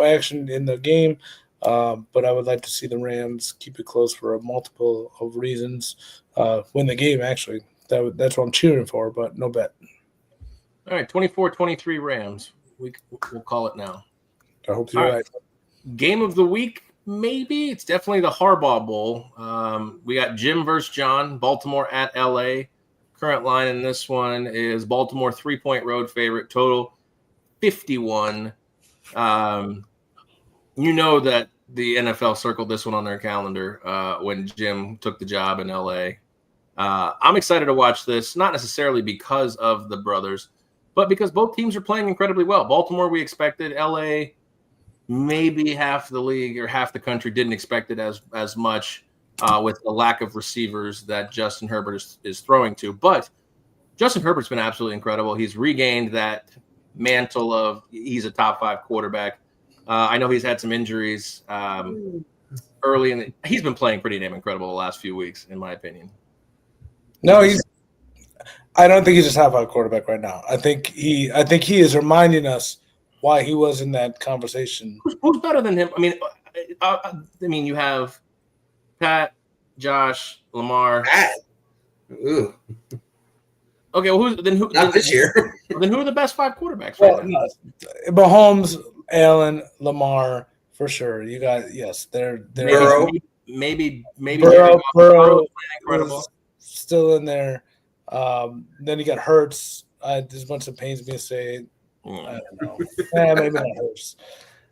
action in the game. But I would like to see the Rams keep it close for a multiple of reasons. Win the game, actually. That's what I'm cheering for, but no bet. All right, 24-23 Rams. We'll call it now. I hope you're right. Game of the week, maybe. It's definitely the Harbaugh Bowl. We got Jim versus John, Baltimore at L.A. Current line in this one is Baltimore 3-point road favorite, total 51. You know that the NFL circled this one on their calendar when Jim took the job in L.A. I'm excited to watch this, not necessarily because of the brothers, but because both teams are playing incredibly well. Baltimore, we expected. L.A., maybe half the league or half the country didn't expect it as much with the lack of receivers that Justin Herbert is throwing to. But Justin Herbert's been absolutely incredible. He's regained that mantle of he's a top 5 quarterback. I know he's had some injuries early he's been playing pretty damn incredible the last few weeks, in my opinion. No, I don't think he's a top 5 quarterback right now. I think he is reminding us why he was in that conversation. Who's better than him? I mean, you have Pat, Josh, Lamar. Pat. Ooh. Okay, well, not this year? Then who are the best 5 quarterbacks? Well, no, Mahomes, Allen, Lamar, for sure. You got they're Burrow. Maybe Burrow incredible. Still in there. Then you got Hurts. There's a bunch of pains being said. I don't know. Maybe not Hurts.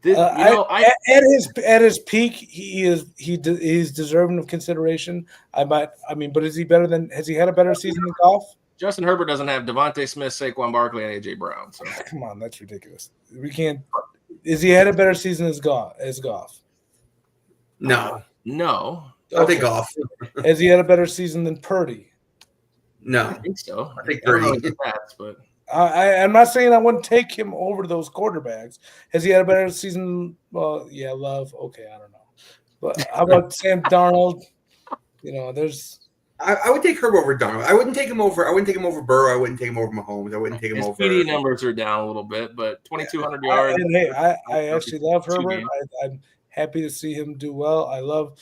At his peak, he's deserving of consideration. But is he better than? Has he had a better season than Goff? Justin Herbert doesn't have Devontae Smith, Saquon Barkley, and AJ Brown. So come on, that's ridiculous. We can't. Is he had a better season as Goff? No. I think Goff. Has he had a better season than Purdy? No, I think so. I think Purdy. But I'm not saying I wouldn't take him over those quarterbacks. Has he had a better season? Well, yeah, Love. Okay, I don't know. But how about Sam Darnold? There's. I would take Herbert over Darnold. I wouldn't take him over Burrow. I wouldn't take him over Mahomes. I wouldn't take him his over. PD numbers are down a little bit, but 2,200 yards. I actually love Herbert. I'm happy to see him do well. I love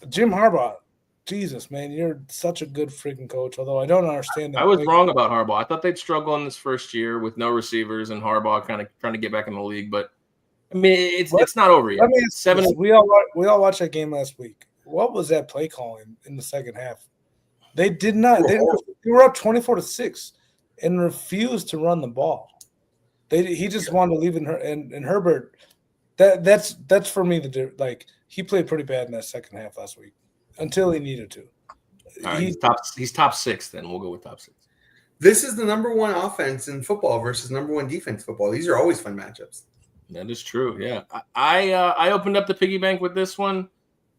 Jim Harbaugh. Jesus, man, you're such a good freaking coach. Although I don't understand that. I was wrong about Harbaugh. I thought they'd struggle in this first year with no receivers and Harbaugh kind of trying to get back in the league. But I mean, it's not over yet. We all watched that game last week. What was that play calling in the second half? They did not. They were up 24-6 and refused to run the ball. He just wanted to leave and Herbert. That's for me he played pretty bad in that second half last week until he needed to. All right, he's top 6. Then we'll go with top 6. This is the number 1 offense in football versus number 1 defense football. These are always fun matchups. That is true. Yeah, I opened up the piggy bank with this one.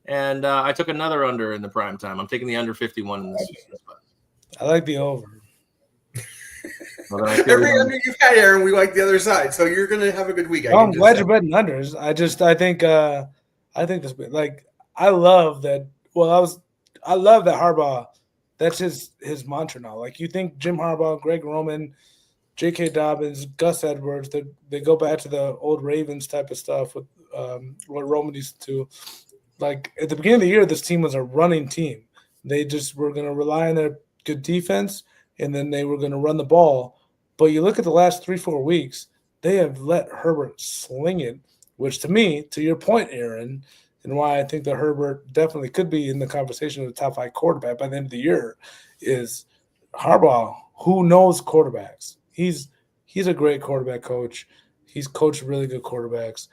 And I took another under in the prime time. I'm taking the under 51 in this spot. I like the over. Every under you've had, Aaron, we like the other side. So you're going to have a good week. I'm glad you're betting unders. I think this. I love that. Well, I love that Harbaugh. that's his mantra now. Like you think Jim Harbaugh, Greg Roman, J.K. Dobbins, Gus Edwards, they go back to the old Ravens type of stuff with what Roman used to. Like at the beginning of the year, this team was a running team. They just were going to rely on their good defense, and then they were going to run the ball. But you look at the last 3-4 weeks, they have let Herbert sling it, which to me, to your point, Aaron, and why I think that Herbert definitely could be in the conversation of the top 5 quarterback by the end of the year, is Harbaugh, who knows quarterbacks. He's a great quarterback coach. He's coached really good quarterbacks.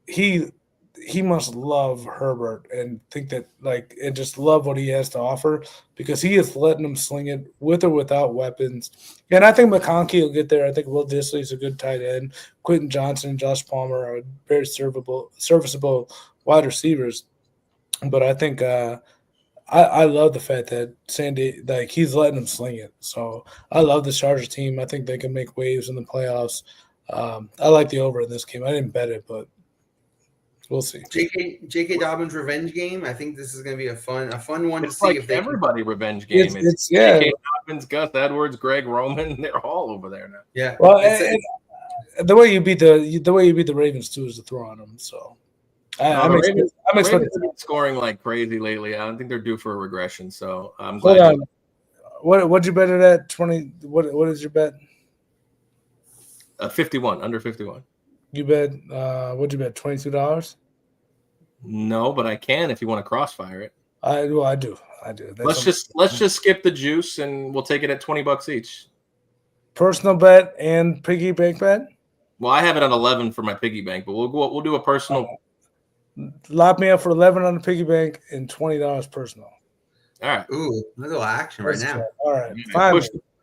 He must love Herbert and think that and just love what he has to offer, because he is letting him sling it with or without weapons. And I think McConkey will get there. I think Will Dissly is a good tight end. Quentin Johnson and Josh Palmer are very serviceable wide receivers. But I think I love the fact that Sandy, he's letting him sling it. So I love the Chargers team. I think they can make waves in the playoffs. I like the over in this game. I didn't bet it, but we'll see. J.K. Dobbins revenge game. I think this is going to be a fun one to see. Like if they everybody revenge game. It's J.K. Dobbins, Gus Edwards, Greg Roman. They're all over there now. Yeah. Well, the way you beat the Ravens too is to throw on them. So I'm expecting scoring like crazy lately. I don't think they're due for a regression. So I'm glad. Hold on. What'd you bet it at 20? What is your bet? 51, under 51. You bet. What'd you bet? $22? No, but I can if you want to crossfire it. I do. Let's just skip the juice and we'll take it at $20 each. Personal bet and piggy bank bet. Well, I have it on 11 for my piggy bank, but we'll do a personal. Lock me up for 11 on the piggy bank and $20 personal. All right. Ooh, a little action right now. All right.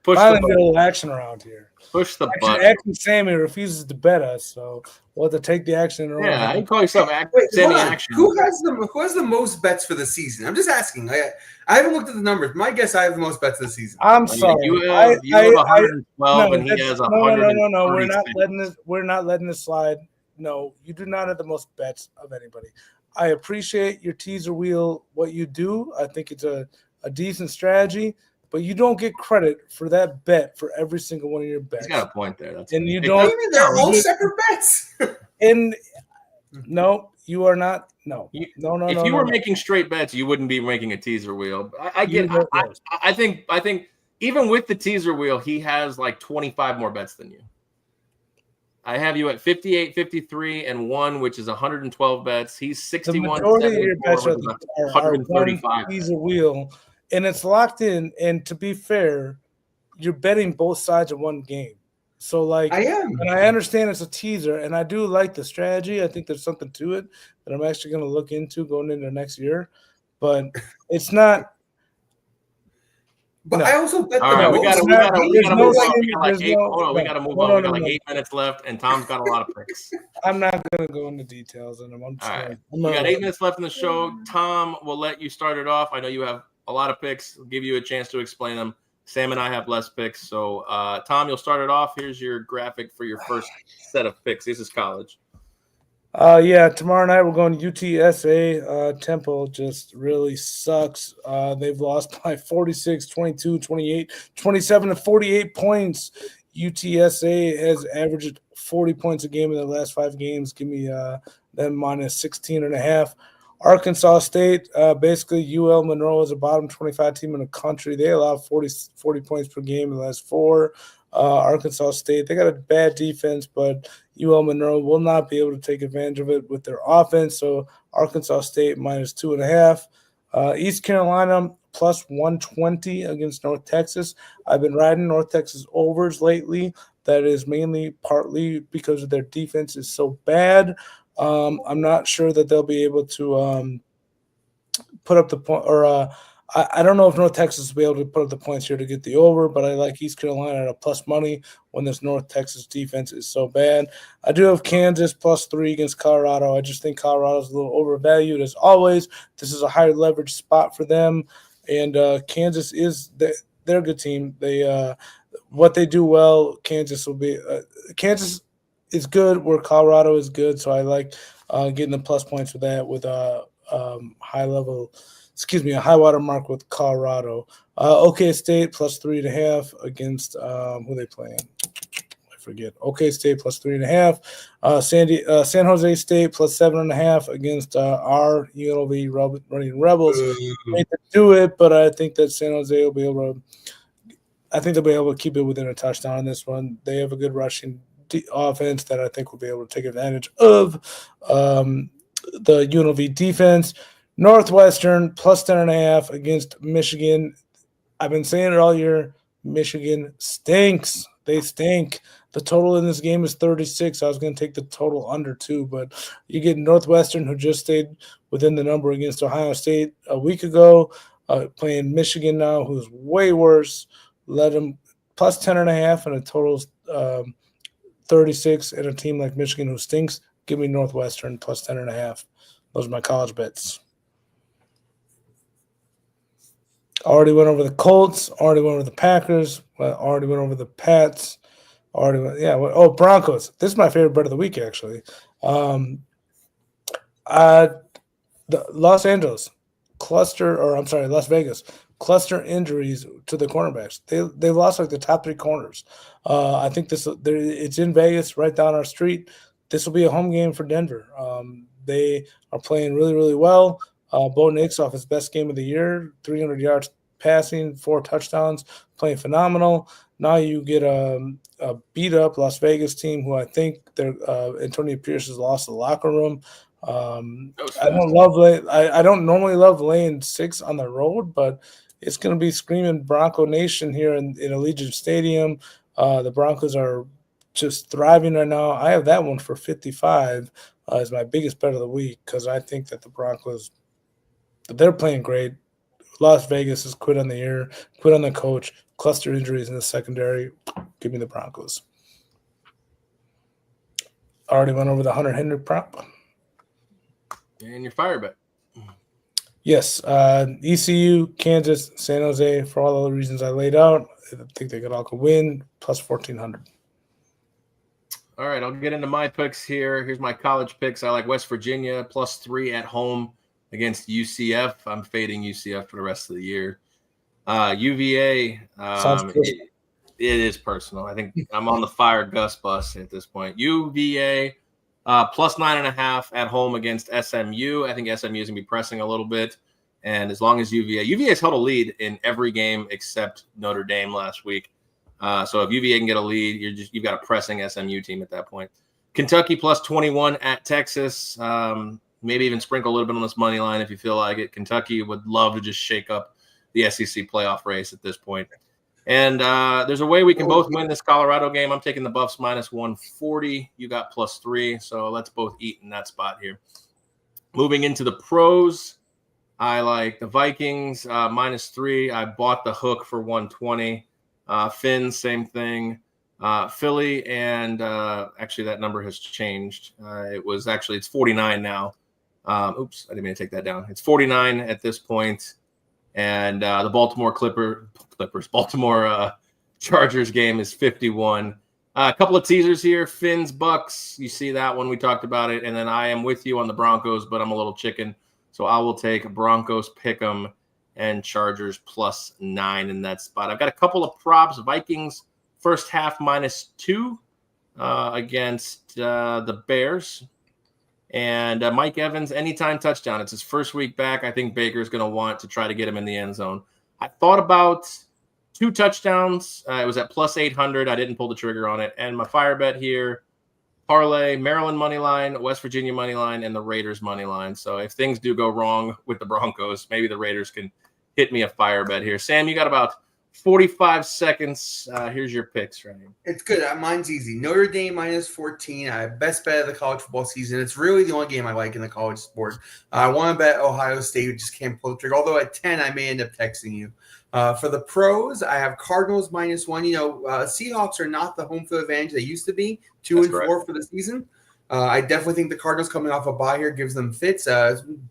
Push finally a little action around here. Push the button. Action Sammy refuses to bet us, so we'll have to take the action. Yeah, you call yourself Sammy Action. Who has the most bets for the season? I'm just asking. I haven't looked at the numbers. My guess, I have the most bets of the season. I'm sorry. You have 112, and he has 100. No. We're not letting this slide. No, you do not have the most bets of anybody. I appreciate your teaser wheel. What you do, I think it's a decent strategy. But you don't get credit for that bet for every single one of your bets. He's got a point there. And you don't. They're all separate bets. And no, you are not. No. If you were making straight bets, you wouldn't be making a teaser wheel. I think even with the teaser wheel, he has like 25 more bets than you. I have you at 58, 53, and 1, which is 112 bets. He's 61. The majority of your bets are 135 teaser wheel. And it's locked in. And to be fair, you're betting both sides of one game. So, I am. And I understand it's a teaser, and I do like the strategy. I think there's something to it that I'm actually going to look into going into next year. But it's not. But I also bet all right, we got to move on. We got to move on. We got like 8 minutes left, and Tom's got a lot of picks. I'm not going to go into details on them. All right. We got 8 minutes left in the show. Tom, we'll let you start it off. I know you have a lot of picks. We'll give you a chance to explain them. Sam and I have less picks. So, Tom, you'll start it off. Here's your graphic for your first set of picks. This is college. Tomorrow night we're going to UTSA. Temple just really sucks. They've lost by 46, 22, 28, 27 to 48 points. UTSA has averaged 40 points a game in their last 5 games. Give me them minus 16.5. Arkansas State, basically UL Monroe is a bottom 25 team in the country. They allow 40 points per game in the last 4. Arkansas State, they got a bad defense, but UL Monroe will not be able to take advantage of it with their offense. So Arkansas State minus 2.5. East Carolina plus 120 against North Texas. I've been riding North Texas overs lately. That is partly because of their defense is so bad. I'm not sure that they'll be able to put up the point, or I don't know if North Texas will be able to put up the points here to get the over, but I like East Carolina at a plus money when this North Texas defense is so bad. I do have Kansas plus 3 against Colorado. I just think Colorado's a little overvalued as always. This is a high leverage spot for them, and Kansas they're a good team. They what they do well, Kansas will be Kansas is good where Colorado is good, so I like getting the plus points for that with high level a high water mark with Colorado. OK State plus 3.5 against who they playing? I forget. OK State plus 3.5. San Jose State plus 7.5 against our UNLV running Rebels. I hate to do it, but I think that San Jose will be able to. I think they'll be able to keep it within a touchdown in this one. They have a good rushing offense that I think will be able to take advantage of the UNLV defense. Northwestern plus 10.5 against Michigan. I've been saying it all year. Michigan stinks. They stink. The total in this game is 36. I was going to take the total under 2, but you get Northwestern, who just stayed within the number against Ohio State a week ago, playing Michigan now, who's way worse. Let them plus 10.5 and a total 36, and a team like Michigan who stinks. Give me Northwestern plus 10.5. Those are my college bets. Already went over the Colts. Already went over the Packers. Already went over the Pats. Broncos. This is my favorite bet of the week, actually. The Las Vegas cluster injuries to the cornerbacks. They lost like the top 3 corners. I think it's in Vegas, right down our street. This will be a home game for Denver. They are playing really, really well. Bo Nix off his best game of the year, 300 yards passing, 4 touchdowns, playing phenomenal. Now you get a beat-up Las Vegas team who I think Antonio Pierce has lost the locker room. I don't normally love laying 6 on the road, but it's going to be screaming Bronco Nation here in Allegiant Stadium. The Broncos are just thriving right now. I have that one for 55 as my biggest bet of the week because I think that the Broncos, they're playing great. Las Vegas has quit on the year, quit on the coach, cluster injuries in the secondary. Give me the Broncos. Already went over the Hunter Henry prop. And your fire bet. Yes. ECU, Kansas, San Jose, for all the reasons I laid out. I think they could all win, plus 1,400. All right, I'll get into my picks here. Here's my college picks. I like West Virginia, plus 3 at home against UCF. I'm fading UCF for the rest of the year. UVA, it is personal. I think I'm on the fire Gus bus at this point. UVA, plus 9.5 at home against SMU. I think SMU is going to be pressing a little bit. And as long as UVA's held a lead in every game except Notre Dame last week. So if UVA can get a lead, you've got a pressing SMU team at that point. Kentucky plus 21 at Texas. Maybe even sprinkle a little bit on this money line if you feel like it. Kentucky would love to just shake up the SEC playoff race at this point. And there's a way we can both win this Colorado game. I'm taking the Buffs minus 140. You got plus 3. So let's both eat in that spot here. Moving into the pros, I like the Vikings minus 3. I bought the hook for 120. Finns, same thing. Philly, and actually that number has changed. It's 49 now. Oops, I didn't mean to take that down. It's 49 at this point. And the Baltimore Chargers game is 51. A couple of teasers here. Finns, Bucks. You see that one. We talked about it. And then I am with you on the Broncos, but I'm a little chicken. So I will take Broncos, Pick'em, and Chargers plus 9 in that spot. I've got a couple of props. Vikings first half minus 2 against the Bears. And Mike Evans, anytime touchdown. It's his first week back. I think Baker's going to want to try to get him in the end zone. I thought about 2 touchdowns. It was at plus 800. I didn't pull the trigger on it. And my fire bet here, parlay, Maryland money line, West Virginia money line, and the Raiders money line. So if things do go wrong with the Broncos, maybe the Raiders can hit me a fire bet here. Sam, you got about 45 seconds. Here's your picks right here. It's good. Mine's easy. Notre Dame minus 14. Best bet of the college football season. It's really the only game I like in the college sport. I want to bet Ohio State. Just can't pull the trigger. Although at 10, I may end up texting you. For the pros, I have Cardinals minus 1. Seahawks are not the home field advantage they used to be. 2-4 for the season. I definitely think the Cardinals coming off a bye here gives them fits.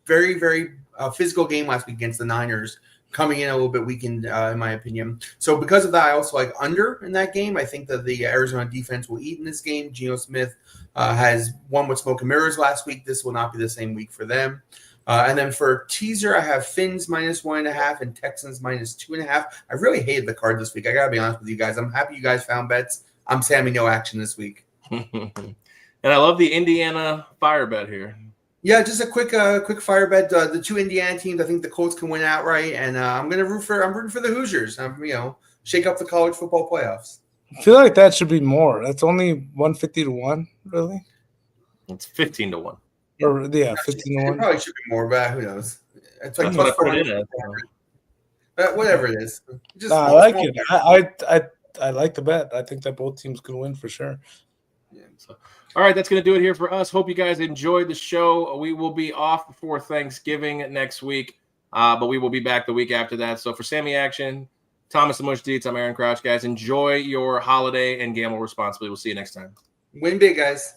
Very, very physical game last week against the Niners. Coming in a little bit weakened, in my opinion. So because of that, I also like under in that game. I think that the Arizona defense will eat in this game. Geno Smith has won with smoke and mirrors last week. This will not be the same week for them. And then for teaser, I have Finns -1.5 and Texans -2.5. I really hated the card this week. I gotta be honest with you guys. I'm happy you guys found bets. I'm Sammy no action this week. And I love the Indiana fire bet here. Yeah, just a quick fire bet. The two Indiana teams, I think the Colts can win outright, and I'm rooting for the Hoosiers. Shake up the college football playoffs. I feel like that should be more. That's only 150-1, really. It's 15-1. Or yeah, 15-1. It probably should be more, but who knows? It's like That's what I put it in at. Whatever it is. Just I like it. I like the bet. I think that both teams could win for sure. Yeah. So, all right, that's going to do it here for us. Hope you guys enjoyed the show. We will be off before Thanksgiving next week, but we will be back the week after that. So for Sammy Action, Thomas the Mush Deets, I'm Aaron Crouch. Guys, enjoy your holiday and gamble responsibly. We'll see you next time. Win big, guys.